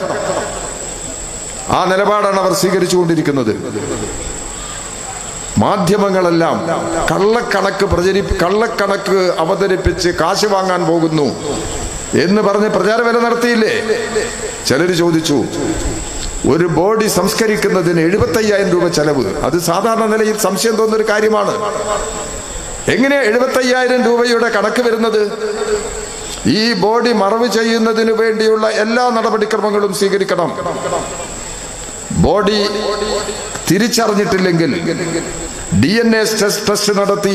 ആ നിലപാടാണ് അവർ സ്വീകരിച്ചുകൊണ്ടിരിക്കുന്നത്. മാധ്യമങ്ങളെല്ലാം കള്ളക്കണക്ക് അവതരിപ്പിച്ച് കാശ് വാങ്ങാൻ പോകുന്നു എന്ന് പറഞ്ഞ് പ്രചാരവേല നടത്തിയില്ലേ? ചിലർ ചോദിച്ചു, ഒരു ബോഡി സംസ്കരിക്കുന്നതിന് 75,000 രൂപ ചെലവ്. അത് സാധാരണ നിലയിൽ സംശയം തോന്നുന്നൊരു കാര്യമാണ്. എങ്ങനെ 75,000 രൂപയുടെ കണക്ക് വരുന്നത്? ഈ ബോഡി മറവ് ചെയ്യുന്നതിന് വേണ്ടിയുള്ള എല്ലാ നടപടിക്രമങ്ങളും സ്വീകരിക്കണം. ബോഡി തിരിച്ചറിഞ്ഞിട്ടില്ലെങ്കിൽ DNA ടെസ്റ്റ് നടത്തി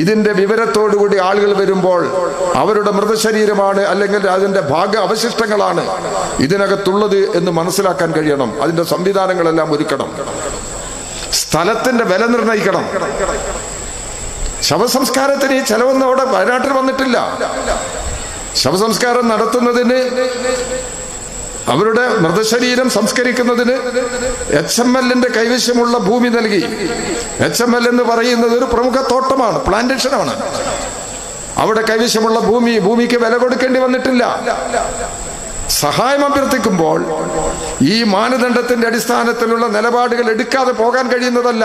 ഇതിന്റെ വിവരത്തോടുകൂടി ആളുകൾ വരുമ്പോൾ അവരുടെ മൃതശരീരമാണ് അല്ലെങ്കിൽ അതിന്റെ അവശിഷ്ടങ്ങളാണ് ഇതിനകത്തുള്ളത് എന്ന് മനസ്സിലാക്കാൻ കഴിയണം. അതിന്റെ സംവിധാനങ്ങളെല്ലാം ഒരുക്കണം. സ്ഥലത്തിന്റെ വില നിർണയിക്കണം. ശവസംസ്കാരത്തിന് ഈ ചെലവൊന്നും അവിടെ വയനാട്ടിൽ വന്നിട്ടില്ല. ശവസംസ്കാരം നടത്തുന്നതിന് അവരുടെ മൃതശരീരം സംസ്കരിക്കുന്നതിന് HML കൈവശമുള്ള ഭൂമി നൽകി. HML എന്ന് പറയുന്നത് ഒരു പ്രമുഖ തോട്ടമാണ്, പ്ലാന്റേഷനാണ്. അവിടെ കൈവശമുള്ള ഭൂമിക്ക് വില കൊടുക്കേണ്ടി വന്നിട്ടില്ല. സഹായം അഭ്യർത്ഥിക്കുമ്പോൾ ഈ മാനദണ്ഡത്തിന്റെ അടിസ്ഥാനത്തിലുള്ള നിലപാടുകൾ എടുക്കാതെ പോകാൻ കഴിയുന്നതല്ല.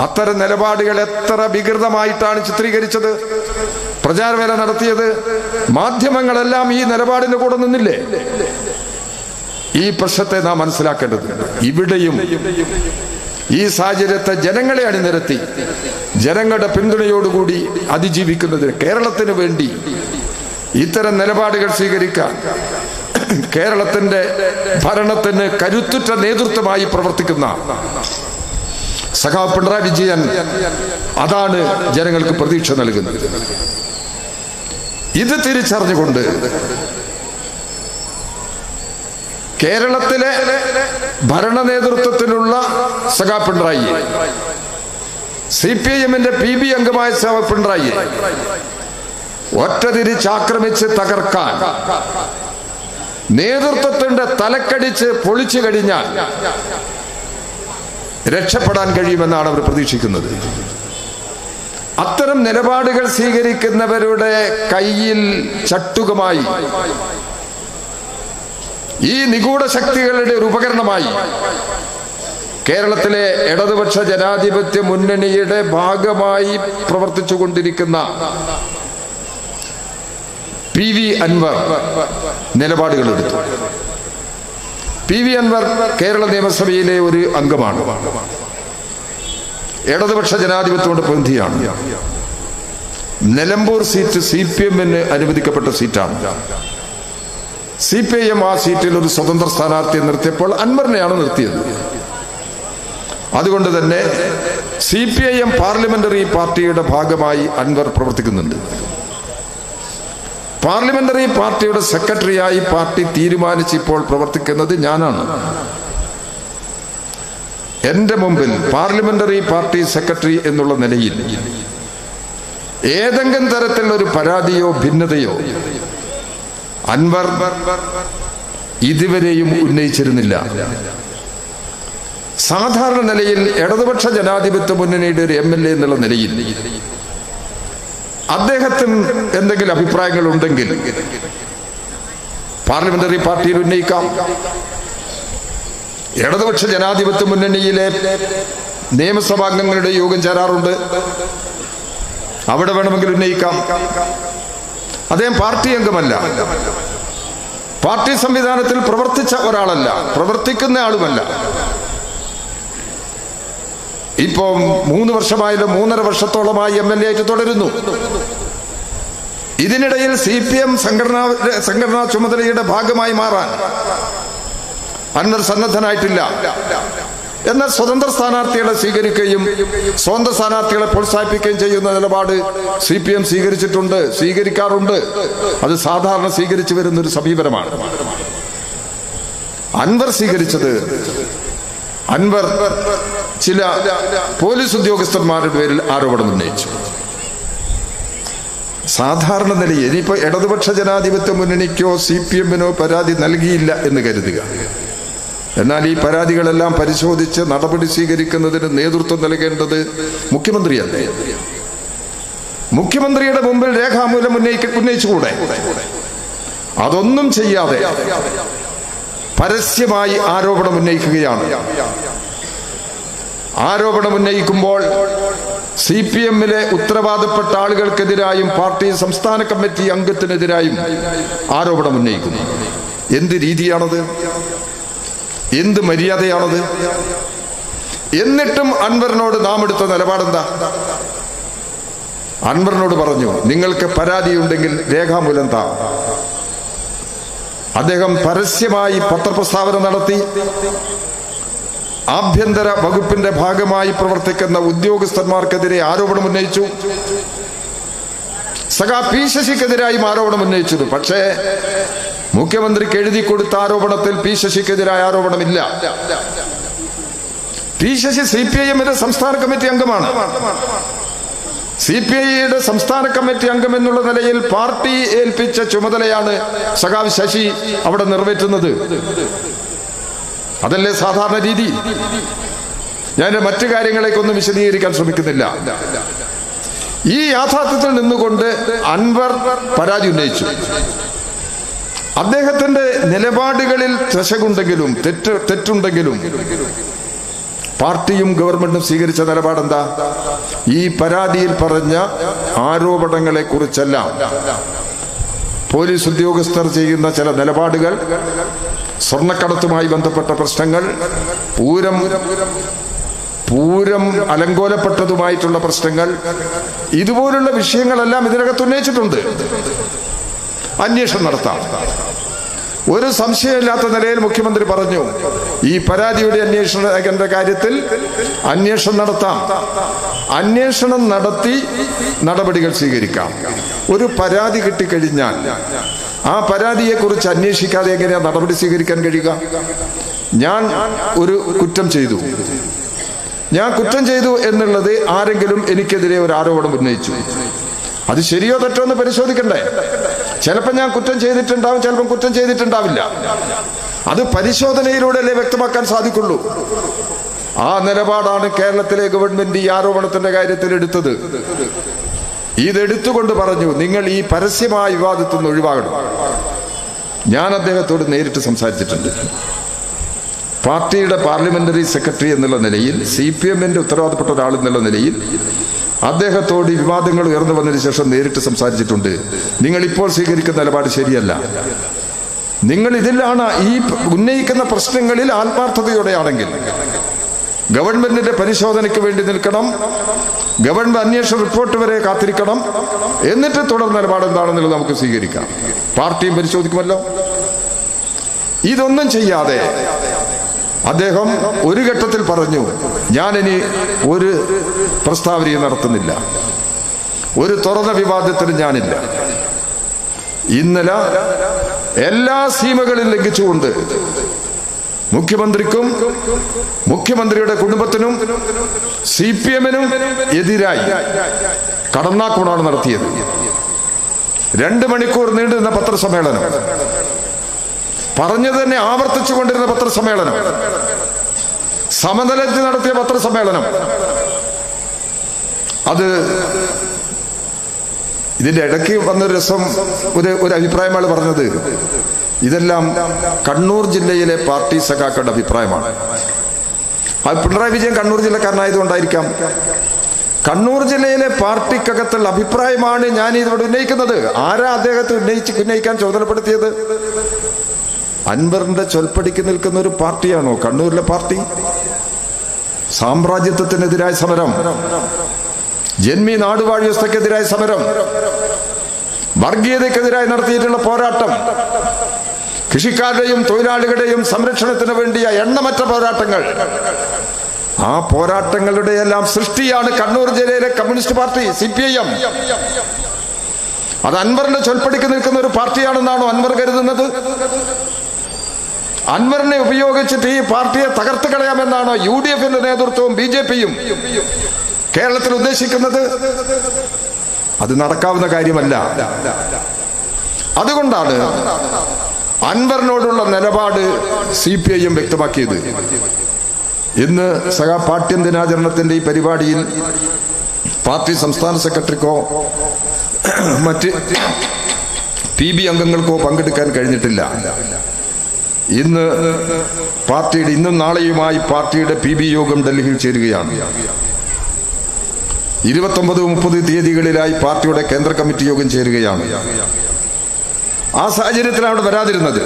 അത്തരം നിലപാടുകൾ എത്ര വികൃതമായിട്ടാണ് ചിത്രീകരിച്ചത്, പ്രചാരവേല നടത്തിയത്. മാധ്യമങ്ങളെല്ലാം ഈ നിലപാടിന് കൂടെ നിന്നില്ലേ? ഈ പ്രശ്നത്തെ നാം മനസ്സിലാക്കേണ്ടത്. ഇവിടെയും ഈ സാഹചര്യത്തെ ജനങ്ങളെ അണിനിരത്തി ജനങ്ങളുടെ പിന്തുണയോടുകൂടി അതിജീവിക്കുന്നതിന് കേരളത്തിന് വേണ്ടി ഇത്തരം നിലപാടുകൾ സ്വീകരിക്കാൻ കേരളത്തിന്റെ ഭരണത്തിന് കരുത്തുറ്റ നേതൃത്വമായി പ്രവർത്തിക്കുന്ന സഖാവ് പിണറായി വിജയൻ അതാണ് ജനങ്ങൾക്ക് പ്രതീക്ഷ നൽകുന്നത്. ഇത് തിരിച്ചറിഞ്ഞുകൊണ്ട് കേരളത്തിലെ ഭരണ നേതൃത്വത്തിലുള്ള സഖാവ് പിണറായി, CPIM-ന്റെ PB അംഗമായ സഖാവ് പിണറായി ഒറ്റ തിരിച്ചാക്രമിച്ച് തകർക്കാൻ നേതൃത്വത്തിന്റെ തലക്കടിച്ച് പൊളിച്ചു കഴിഞ്ഞാൽ രക്ഷപ്പെടാൻ കഴിയുമെന്നാണ് അവർ പ്രതീക്ഷിക്കുന്നത്. അത്തരം നിലപാടുകൾ സ്വീകരിക്കുന്നവരുടെ കയ്യിൽ ചട്ടുകമായി, ഈ നിഗൂഢ ശക്തികളുടെ ഒരു ഉപകരണമായി കേരളത്തിലെ ഇടതുപക്ഷ ജനാധിപത്യ മുന്നണിയുടെ ഭാഗമായി പ്രവർത്തിച്ചുകൊണ്ടിരിക്കുന്ന PV അൻവർ നിലപാടുകളെടുത്തു. PV അൻവർ കേരള നിയമസഭയിലെ ഒരു അംഗമാണ്, ഇടതുപക്ഷ ജനാധിപത്യത്തോട് പ്രതിനിധിയാണ്. നിലമ്പൂർ സീറ്റ് CPM-ന് അനുവദിക്കപ്പെട്ട സീറ്റാണ്. CPIM ആ സീറ്റിൽ ഒരു സ്വതന്ത്ര സ്ഥാനാർത്ഥിയെ നിർത്തിയപ്പോൾ അൻവറിനെയാണ് നിർത്തിയത്. അതുകൊണ്ട് തന്നെ CPIM പാർലമെന്ററി പാർട്ടിയുടെ ഭാഗമായി അൻവർ പ്രവർത്തിക്കുന്നുണ്ട്. പാർലമെന്ററി പാർട്ടിയുടെ സെക്രട്ടറിയായി പാർട്ടി തീരുമാനിച്ച് ഇപ്പോൾ പ്രവർത്തിക്കുന്നത് ഞാനാണ്. എന്റെ മുമ്പിൽ പാർലമെന്ററി പാർട്ടി സെക്രട്ടറി എന്നുള്ള നിലയിൽ ഏതെങ്കിലും തരത്തിലുള്ള ഒരു പരാതിയോ ഭിന്നതയോ അൻവർ ഇതുവരെയും ഉന്നയിച്ചിരുന്നില്ല. സാധാരണ നിലയിൽ ഇടതുപക്ഷ ജനാധിപത്യ മുന്നണിയുടെ ഒരു MLA എന്നുള്ള നിലയിൽ അദ്ദേഹത്തിന് എന്തെങ്കിലും അഭിപ്രായങ്ങൾ ഉണ്ടെങ്കിൽ പാർലമെന്ററി പാർട്ടിയിൽ ഉന്നയിക്കാം. ഇടതുപക്ഷ ജനാധിപത്യ മുന്നണിയിലെ നിയമസഭാംഗങ്ങളുടെ യോഗം ചേരാറുണ്ട്, അവിടെ വേണമെങ്കിൽ ഉന്നയിക്കാം. അദ്ദേഹം പാർട്ടി അംഗമല്ല, പാർട്ടി സംവിധാനത്തിൽ പ്രവർത്തിച്ച ഒരാളല്ല, പ്രവർത്തിക്കുന്ന ആളുമല്ല. ഇപ്പോ 3 വർഷമായാലും 3.5 വർഷത്തോളമായി MLA ആയിട്ട് തുടരുന്നു. ഇതിനിടയിൽ CPM സംഘടനാ ചുമതലയുടെ ഭാഗമായി മാറാൻ അൻവർ സന്നദ്ധനായിട്ടില്ല. എന്നാൽ സ്വതന്ത്ര സ്ഥാനാർത്ഥികളെ സ്വീകരിക്കുകയും സ്വതന്ത്ര സ്ഥാനാർത്ഥികളെ പ്രോത്സാഹിപ്പിക്കുകയും ചെയ്യുന്ന നിലപാട് CPM സ്വീകരിച്ചിട്ടുണ്ട്, സ്വീകരിക്കാറുണ്ട്. അത് സാധാരണ സ്വീകരിച്ചു വരുന്നൊരു സമീപനമാണ്. അൻവർ സ്വീകരിച്ചത്, അൻവർ ചില പോലീസ് ഉദ്യോഗസ്ഥന്മാരുടെ പേരിൽ ആരോപണം ഉന്നയിച്ചു. സാധാരണ നിലയിൽ ഇനിയിപ്പോ ഇടതുപക്ഷ ജനാധിപത്യ മുന്നണിക്കോ CPM-നോ പരാതി നൽകിയില്ല എന്ന് കരുതുക. എന്നാൽ ഈ പരാതികളെല്ലാം പരിശോധിച്ച് നടപടി സ്വീകരിക്കുന്നതിന് നേതൃത്വം നൽകേണ്ടത് മുഖ്യമന്ത്രിയല്ലേ? മുഖ്യമന്ത്രിയുടെ മുമ്പിൽ രേഖാമൂലം ഉന്നയിച്ചുകൂടെ? അതൊന്നും ചെയ്യാതെ പരസ്യമായി ആരോപണം ഉന്നയിക്കുകയാണ്. ആരോപണം ഉന്നയിക്കുമ്പോൾ CPM-ലെ ഉത്തരവാദപ്പെട്ട ആളുകൾക്കെതിരായും പാർട്ടി സംസ്ഥാന കമ്മിറ്റി അംഗത്തിനെതിരായും ആരോപണം ഉന്നയിക്കുന്നു. എന്ത് രീതിയാണത്? എന്ത് മര്യാദയാണത്? എന്നിട്ടും അൻവറിനോട് നാം എടുത്ത നിലപാടെന്താ? അൻവറിനോട് പറഞ്ഞു, നിങ്ങൾക്ക് പരാതിയുണ്ടെങ്കിൽ രേഖാമൂലം താ. അദ്ദേഹം പരസ്യമായി പത്രപ്രസ്താവന നടത്തി. ആഭ്യന്തര വകുപ്പിന്റെ ഭാഗമായി പ്രവർത്തിക്കുന്ന ഉദ്യോഗസ്ഥന്മാർക്കെതിരെ ആരോപണം ഉന്നയിച്ചു. സഖാ P ശശിക്കെതിരായും ആരോപണം ഉന്നയിച്ചു. പക്ഷേ മുഖ്യമന്ത്രിക്ക് എഴുതി കൊടുത്ത ആരോപണത്തിൽ P ശശിക്കെതിരായ ആരോപണമില്ല. P ശശി CPIM-ന്റെ സംസ്ഥാന കമ്മിറ്റി അംഗമാണ്. CPIയുടെ സംസ്ഥാന കമ്മിറ്റി അംഗം എന്നുള്ള നിലയിൽ പാർട്ടി ഏൽപ്പിച്ച ചുമതലയാണ് സഖാവ് ശശി അവിടെ നിറവേറ്റുന്നത്. അതല്ലേ സാധാരണ രീതി? ഞാൻ മറ്റു കാര്യങ്ങളേക്കൊന്നും വിശദീകരിക്കാൻ ശ്രമിക്കുന്നില്ല. ഈ യാഥാർത്ഥ്യത്തിൽ നിന്നുകൊണ്ട് അൻവർ പരാതി ഉന്നയിച്ചു. അദ്ദേഹത്തിന്റെ നിലപാടുകളിൽ തെറ്റുണ്ടെങ്കിലും പാർട്ടിയും ഗവൺമെന്റും സ്വീകരിച്ച നിലപാടെന്താ? ഈ പരാതിയിൽ പറഞ്ഞ ആരോപണങ്ങളെ കുറിച്ചെല്ലാം പോലീസ് ഉദ്യോഗസ്ഥർ ചെയ്യുന്ന ചില നിലപാടുകൾ, സ്വർണ്ണക്കടത്തുമായി ബന്ധപ്പെട്ട പ്രശ്നങ്ങൾ, പൂരം അലങ്കോലപ്പെട്ടതുമായിട്ടുള്ള പ്രശ്നങ്ങൾ, ഇതുപോലുള്ള വിഷയങ്ങളെല്ലാം ഇതിനകത്ത് ഉന്നയിച്ചിട്ടുണ്ട്. അന്വേഷണം നടത്താം. ഒരു സംശയമില്ലാത്ത നിലയിൽ മുഖ്യമന്ത്രി പറഞ്ഞു, ഈ പരാതിയുടെ അന്വേഷണ കാര്യത്തിൽ അന്വേഷണം നടത്താം, അന്വേഷണം നടത്തി നടപടികൾ സ്വീകരിക്കാം. ഒരു പരാതി കിട്ടിക്കഴിഞ്ഞാൽ ആ പരാതിയെക്കുറിച്ച് അന്വേഷിക്കാതെ എങ്ങനെയാ നടപടി സ്വീകരിക്കാൻ കഴിയുക? ഞാൻ ഒരു കുറ്റം ചെയ്തു എന്നുള്ളത് ആരെങ്കിലും എനിക്കെതിരെ ഒരു ആരോപണം ഉന്നയിച്ചു, അത് ശരിയോ തെറ്റോ എന്ന് പരിശോധിക്കണ്ടേ? ചിലപ്പോൾ ഞാൻ കുറ്റം ചെയ്തിട്ടുണ്ടാവും, ചിലപ്പോൾ കുറ്റം ചെയ്തിട്ടുണ്ടാവില്ല. അത് പരിശോധനയിലൂടെ അല്ലേ വ്യക്തമാക്കാൻ സാധിക്കുള്ളൂ. ആ നിലപാടാണ് കേരളത്തിലെ ഗവൺമെന്റ് ഈ ആരോപണത്തിന്റെ കാര്യത്തിൽ എടുത്തത്. ഇതെടുത്തുകൊണ്ട് പറഞ്ഞു, നിങ്ങൾ ഈ പരസ്യമായ വിവാദത്തിൽ നിന്ന് ഒഴിവാകണം. ഞാൻ അദ്ദേഹത്തോട് നേരിട്ട് സംസാരിച്ചിട്ടുണ്ട്. പാർട്ടിയുടെ പാർലമെന്ററി സെക്രട്ടറി എന്നുള്ള നിലയിൽ, CPMന്റെ ഉത്തരവാദപ്പെട്ട ഒരാൾ എന്നുള്ള നിലയിൽ അദ്ദേഹത്തോട് ഈ വിവാദങ്ങൾ ഉയർന്നു വന്നതിന് ശേഷം നേരിട്ട് സംസാരിച്ചിട്ടുണ്ട്. നിങ്ങൾ ഇപ്പോൾ സ്വീകരിക്കുന്ന നിലപാട് ശരിയല്ല. നിങ്ങൾ ഇതിലാണ് ഈ ഉന്നയിക്കുന്ന പ്രശ്നങ്ങളിൽ ആത്മാർത്ഥതയോടെയാണെങ്കിൽ ഗവൺമെന്റിന്റെ പരിശോധനയ്ക്ക് വേണ്ടി നിൽക്കണം, ഗവൺമെന്റ് അന്വേഷണ റിപ്പോർട്ട് വരെ കാത്തിരിക്കണം, എന്നിട്ട് തുടർ നിലപാട് എന്താണെന്നുള്ളത് നമുക്ക് സ്വീകരിക്കാം. പാർട്ടിയും പരിശോധിക്കുമല്ലോ. ഇതൊന്നും ചെയ്യാതെ അദ്ദേഹം ഒരു ഘട്ടത്തിൽ പറഞ്ഞു, ഞാനിനി ഒരു പ്രസ്താവനയും നടത്തുന്നില്ല, ഒരു തുറന്ന വിവാദത്തിനും ഞാനില്ല. ഇന്നലെ എല്ലാ സീമകളും ലംഘിച്ചുകൊണ്ട് മുഖ്യമന്ത്രിക്കും മുഖ്യമന്ത്രിയുടെ കുടുംബത്തിനും CPMനും എതിരായി കടന്നാക്രമണമാണ് നടത്തിയത്. 2 മണിക്കൂർ നീണ്ടുനിന്ന പത്രസമ്മേളനം, പറഞ്ഞത് തന്നെ ആവർത്തിച്ചു കൊണ്ടിരുന്ന പത്രസമ്മേളനം, സമതലത്തിൽ നടത്തിയ പത്രസമ്മേളനം, അത് ഇതിന്റെ ഇടയ്ക്ക് വന്നൊരു രസം, ഒരു അഭിപ്രായമാണ് പറഞ്ഞത്. ഇതെല്ലാം കണ്ണൂർ ജില്ലയിലെ പാർട്ടി സഖാക്കളുടെ അഭിപ്രായമാണ്. അത് പിണറായി വിജയൻ കണ്ണൂർ ജില്ലക്കാരനായതുകൊണ്ടായിരിക്കാം. കണ്ണൂർ ജില്ലയിലെ പാർട്ടിക്കകത്തുള്ള അഭിപ്രായമാണ് ഞാൻ ഇതിവിടെ ഉന്നയിക്കുന്നത്. ആരാ അദ്ദേഹത്തെ ഉന്നയിക്കാൻ ചുമതലപ്പെടുത്തിയത്? അൻവറിന്റെ ചൊൽപ്പടിക്ക് നിൽക്കുന്ന ഒരു പാർട്ടിയാണോ കണ്ണൂരിലെ പാർട്ടി? സാമ്രാജ്യത്വത്തിനെതിരായ സമരം, ജന്മി നാടുവാഴി വ്യവസ്ഥക്കെതിരായ സമരം, വർഗീയതയ്ക്കെതിരായി നടത്തിയിട്ടുള്ള പോരാട്ടം, കൃഷിക്കാരുടെയും തൊഴിലാളികളുടെയും സംരക്ഷണത്തിന് വേണ്ടിയ എണ്ണമറ്റ പോരാട്ടങ്ങൾ, ആ പോരാട്ടങ്ങളുടെ എല്ലാം സൃഷ്ടിയാണ് കണ്ണൂർ ജില്ലയിലെ കമ്മ്യൂണിസ്റ്റ് പാർട്ടി CPIM. അത് അൻവറിന്റെ ചൊൽപ്പടിക്ക് നിൽക്കുന്ന ഒരു പാർട്ടിയാണെന്നാണോ അൻവർ കരുതുന്നത്? അൻവറിനെ ഉപയോഗിച്ചിട്ട് ഈ പാർട്ടിയെ തകർത്ത് കളയാമെന്നാണോ UDFന്റെ നേതൃത്വവും BJPയും കേരളത്തിൽ ഉദ്ദേശിക്കുന്നത്? അത് നടക്കാവുന്ന കാര്യമല്ല. അതുകൊണ്ടാണ് അൻവറിനോടുള്ള നിലപാട് CPIM വ്യക്തമാക്കിയത്. ഇന്ന് പാഠ്യം ദിനാചരണത്തിന്റെ ഈ പരിപാടിയിൽ പാർട്ടി സംസ്ഥാന സെക്രട്ടറിക്കോ മറ്റ് PB അംഗങ്ങൾക്കോ പങ്കെടുക്കാൻ കഴിഞ്ഞിട്ടില്ല. ഇന്ന് പാർട്ടിയുടെ ഇന്നും നാളെയുമായി പാർട്ടിയുടെ PB യോഗം ഡൽഹിയിൽ ചേരുകയാണ്. 29, 30 തീയതികളിലായി പാർട്ടിയുടെ കേന്ദ്ര കമ്മിറ്റി യോഗം ചേരുകയാണ്. ആ സാഹചര്യത്തിലാണ് അവിടെ വരാതിരുന്നത്.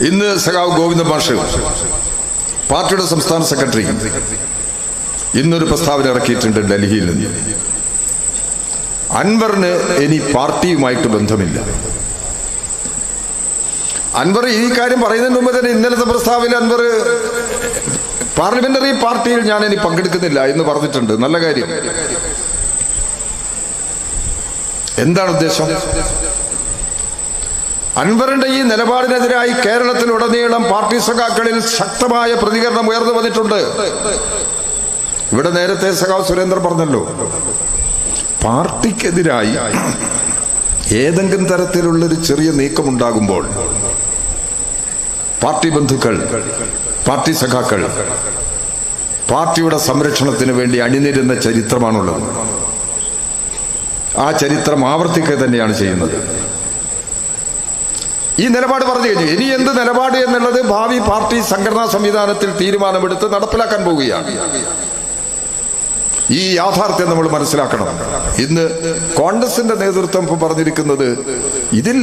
ഇന്ന് സഖാവ് ഗോവിന്ദ മാഷ്, പാർട്ടിയുടെ സംസ്ഥാന സെക്രട്ടറി, ഇന്നൊരു പ്രസ്താവന ഇറക്കിയിട്ടുണ്ട് ഡൽഹിയിൽ നിന്ന്. അൻവറിന് ഇനി പാർട്ടിയുമായിട്ട് ബന്ധമില്ല. അൻവർ ഈ കാര്യം പറയുന്നതിന് മുമ്പ് തന്നെ ഇന്നലത്തെ പ്രസ്താവനയിൽ അൻവർ പാർലമെന്ററി പാർട്ടിയിൽ ഞാൻ ഇനി പങ്കെടുക്കുന്നില്ല എന്ന് പറഞ്ഞിട്ടുണ്ട്. നല്ല കാര്യം. എന്താണ് ഉദ്ദേശം? അൻവറിന്റെ ഈ നിലപാടിനെതിരായി കേരളത്തിലുടനീളം പാർട്ടി സഖാക്കളിൽ ശക്തമായ പ്രതികരണം ഉയർന്നു വന്നിട്ടുണ്ട്. ഇവിടെ നേരത്തെ സഖാവ് സുരേന്ദ്രൻ പറഞ്ഞല്ലോ, പാർട്ടിക്കെതിരായി ഏതെങ്കിലും തരത്തിലുള്ളൊരു ചെറിയ നീക്കമുണ്ടാകുമ്പോൾ പാർട്ടി ബന്ധുക്കൾ, പാർട്ടി സഖാക്കൾ പാർട്ടിയുടെ സംരക്ഷണത്തിന് വേണ്ടി അണിനിരുന്ന ചരിത്രമാണുള്ളത്. ആ ചരിത്രം ആവർത്തിക്കുക തന്നെയാണ് ചെയ്യുന്നത്. ഈ നിലപാട് പറഞ്ഞു കഴിഞ്ഞു. ഇനി എന്ത് നിലപാട് എന്നുള്ളത് ഭാവി പാർട്ടി സംഘടനാ സംവിധാനത്തിൽ തീരുമാനമെടുത്ത് നടപ്പിലാക്കാൻ പോവുകയാണ്. ഈ യാഥാർത്ഥ്യം നമ്മൾ മനസ്സിലാക്കണം. ഇന്ന് കോൺഗ്രസിന്റെ നേതൃത്വം ഇപ്പൊ പറഞ്ഞിരിക്കുന്നത്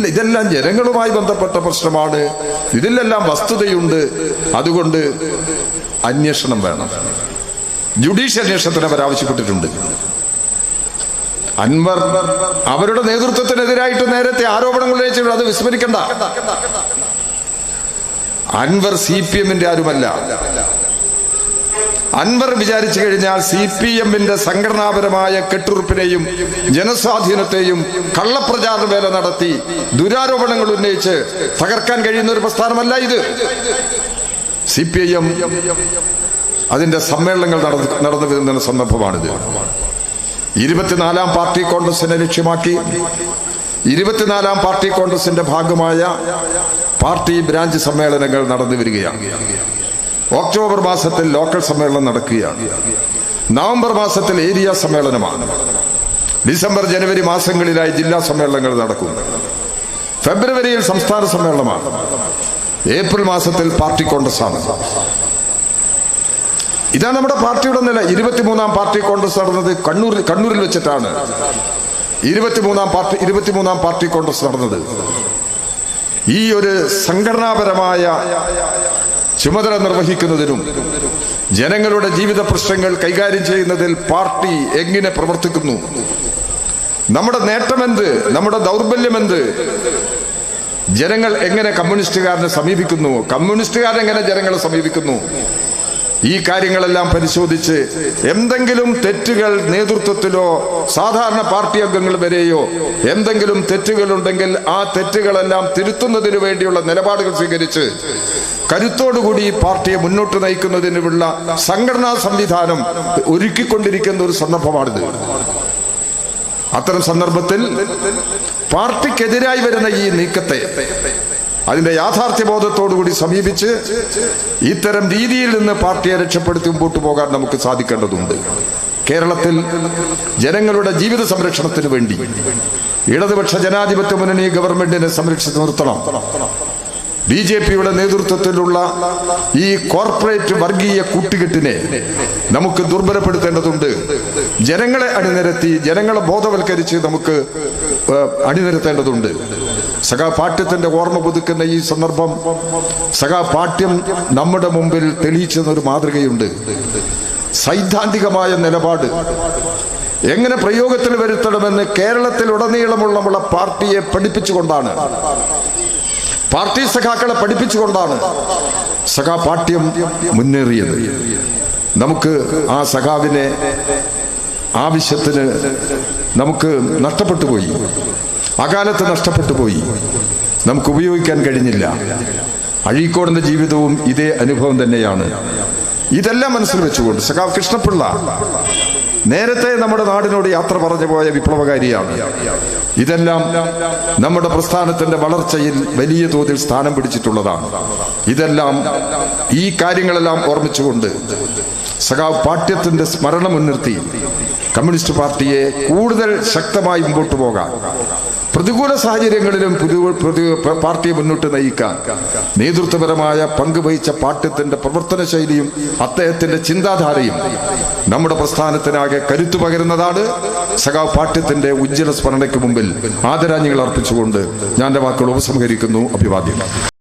ഇതെല്ലാം ജനങ്ങളുമായി ബന്ധപ്പെട്ട പ്രശ്നമാണ്, ഇതിലെല്ലാം വസ്തുതയുണ്ട്, അതുകൊണ്ട് അന്വേഷണം വേണം. ജുഡീഷ്യൽ അന്വേഷണത്തിന് അവർ ആവശ്യപ്പെട്ടിട്ടുണ്ട്. അൻവർ അവരുടെ നേതൃത്വത്തിനെതിരായിട്ട് നേരത്തെ ആരോപണങ്ങൾ ഉന്നയിച്ചിട്ടുണ്ട്. അത് വിസ്മരിക്കണ്ട. അൻവർ CPM-ന്റെ ആരുമല്ല. അൻവർ വിചാരിച്ചു കഴിഞ്ഞാൽ CPM-ന്റെ സംഘടനാപരമായ കെട്ടുറപ്പിനെയും ജനസ്വാധീനത്തെയും കള്ളപ്രചാരണ വേല നടത്തി ദുരാരോപണങ്ങൾ ഉന്നയിച്ച് തകർക്കാൻ കഴിയുന്ന ഒരു പ്രസ്ഥാനമല്ല ഇത്. CPIM അതിന്റെ സമ്മേളനങ്ങൾ നടന്നു വരുന്ന സന്ദർഭമാണിത്. 24-ാം പാർട്ടി കോൺഗ്രസിനെ ലക്ഷ്യമാക്കി 24-ാം പാർട്ടി കോൺഗ്രസിന്റെ ഭാഗമായ പാർട്ടി ബ്രാഞ്ച് സമ്മേളനങ്ങൾ നടന്നു വരികയാണ്. ഒക്ടോബർ മാസത്തിൽ ലോക്കൽ സമ്മേളനം നടക്കുകയാണ്. നവംബർ മാസത്തിൽ ഏരിയ സമ്മേളനമാണ്. ഡിസംബർ ജനുവരി മാസങ്ങളിലായി ജില്ലാ സമ്മേളനങ്ങൾ നടക്കും. ഫെബ്രുവരിയിൽ സംസ്ഥാന സമ്മേളനമാണ്. ഏപ്രിൽ മാസത്തിൽ പാർട്ടി കോൺഗ്രസ് ആണ്. ഇതാണ് നമ്മുടെ പാർട്ടിയുടെ നില. 23-ാം പാർട്ടി കോൺഗ്രസ് നടന്നത് കണ്ണൂരിൽ വെച്ചിട്ടാണ്. 23-ാം പാർട്ടി കോൺഗ്രസ് നടന്നത്. ഈ ഒരു സംഘടനാപരമായ ചുമതല നിർവഹിക്കുന്നതിനും ജനങ്ങളുടെ ജീവിത പ്രശ്നങ്ങൾ കൈകാര്യം ചെയ്യുന്നതിൽ പാർട്ടി എങ്ങനെ പ്രവർത്തിക്കുന്നു, നമ്മുടെ നേട്ടമെന്ത്, നമ്മുടെ ദൗർബല്യമെന്ത്, ജനങ്ങൾ എങ്ങനെ കമ്മ്യൂണിസ്റ്റുകാരനെ സമീപിക്കുന്നു, കമ്മ്യൂണിസ്റ്റുകാരെങ്ങനെ ജനങ്ങളെ സമീപിക്കുന്നു, ഈ കാര്യങ്ങളെല്ലാം പരിശോധിച്ച് എന്തെങ്കിലും തെറ്റുകൾ നേതൃത്വത്തിലോ സാധാരണ പാർട്ടി അംഗങ്ങൾ വരെയോ എന്തെങ്കിലും തെറ്റുകളുണ്ടെങ്കിൽ ആ തെറ്റുകളെല്ലാം തിരുത്തുന്നതിന് വേണ്ടിയുള്ള നിലപാടുകൾ സ്വീകരിച്ച് കരുത്തോടുകൂടി ഈ പാർട്ടിയെ മുന്നോട്ട് നയിക്കുന്നതിനുള്ള സംഘടനാ സംവിധാനം ഒരുക്കിക്കൊണ്ടിരിക്കുന്ന ഒരു സന്ദർഭമാണിത്. അത്തരം സന്ദർഭത്തിൽ പാർട്ടിക്കെതിരായി വരുന്ന ഈ നീക്കത്തെ അതിന്റെ യാഥാർത്ഥ്യബോധത്തോടുകൂടി സമീപിച്ച് ഇത്തരം രീതിയിൽ നിന്ന് പാർട്ടിയെ രക്ഷപ്പെടുത്തി മുമ്പോട്ട് പോകാൻ നമുക്ക് സാധിക്കേണ്ടതുണ്ട്. കേരളത്തിൽ ജനങ്ങളുടെ ജീവിത സംരക്ഷണത്തിന് വേണ്ടി ഇടതുപക്ഷ ജനാധിപത്യ മുന്നണി ഗവൺമെന്റിനെ സംരക്ഷിച്ചു നിർത്തണം. BJP-യുടെ നേതൃത്വത്തിലുള്ള ഈ കോർപ്പറേറ്റ് വർഗീയ കൂട്ടുകെട്ടിനെ നമുക്ക് ദുർബലപ്പെടുത്തേണ്ടതുണ്ട്. ജനങ്ങളെ അണിനിരത്തി, ജനങ്ങളെ ബോധവൽക്കരിച്ച് നമുക്ക് അണിനിരത്തേണ്ടതുണ്ട്. സഖാപാഠ്യത്തിന്റെ ഓർമ്മ പുതുക്കുന്ന ഈ സന്ദർഭം സഖാപാഠ്യം നമ്മുടെ മുമ്പിൽ തെളിയിച്ചെന്നൊരു മാതൃകയുണ്ട്. സൈദ്ധാന്തികമായ നിലപാട് എങ്ങനെ പ്രയോഗത്തിൽ വരുത്തണമെന്ന് കേരളത്തിൽ ഉടനീളമുള്ള നമ്മളെ പാർട്ടിയെ പഠിപ്പിച്ചുകൊണ്ടാണ്, പാർട്ടി സഖാക്കളെ പഠിപ്പിച്ചുകൊണ്ടാണ് സഖാപാഠ്യം മുന്നേറിയത്. നമുക്ക് ആ സഖാവിനെ ആവശ്യത്തിന് നമുക്ക് നഷ്ടപ്പെട്ടു പോയി, അകാലത്ത് നഷ്ടപ്പെട്ടു പോയി, നമുക്ക് ഉപയോഗിക്കാൻ കഴിഞ്ഞില്ല. അഴീക്കോടിന്റെ ജീവിതവും ഇതേ അനുഭവം തന്നെയാണ്. ഇതെല്ലാം മനസ്സിൽ വെച്ചുകൊണ്ട് സഖാവ് കൃഷ്ണപിള്ള നേരത്തെ നമ്മുടെ നാടിനോട് യാത്ര പറഞ്ഞു പോയ വിപ്ലവകാരിയാണ്. ഇതെല്ലാം നമ്മുടെ പ്രസ്ഥാനത്തിന്റെ വളർച്ചയിൽ വലിയ തോതിൽ സ്ഥാനം പിടിച്ചിട്ടുള്ളതാണ്. ഇതെല്ലാം ഈ കാര്യങ്ങളെല്ലാം ഓർമ്മിച്ചുകൊണ്ട് സഖാവ് പാഠ്യത്തിന്റെ സ്മരണ മുൻനിർത്തി കമ്മ്യൂണിസ്റ്റ് പാർട്ടിയെ കൂടുതൽ ശക്തമായി മുമ്പോട്ട് പോകാൻ, പ്രതികൂല സാഹചര്യങ്ങളിലും പാർട്ടിയെ മുന്നോട്ട് നയിക്കാൻ നേതൃത്വപരമായ പങ്ക് വഹിച്ച പാഠ്യത്തിന്റെ പ്രവർത്തന ശൈലിയും അദ്ദേഹത്തിന്റെ ചിന്താധാരയും നമ്മുടെ പ്രസ്ഥാനത്തിനാകെ കരുത്തു പകരുന്നതാണ്. സഖാവ് പാഠ്യത്തിന്റെ ഉജ്ജ്വല സ്മരണയ്ക്ക് മുമ്പിൽ ആദരാഞ്ജലികൾ അർപ്പിച്ചുകൊണ്ട് ഞാൻ എന്റെ വാക്കുകൾ ഉപസംഹരിക്കുന്നു. അഭിവാദ്യം.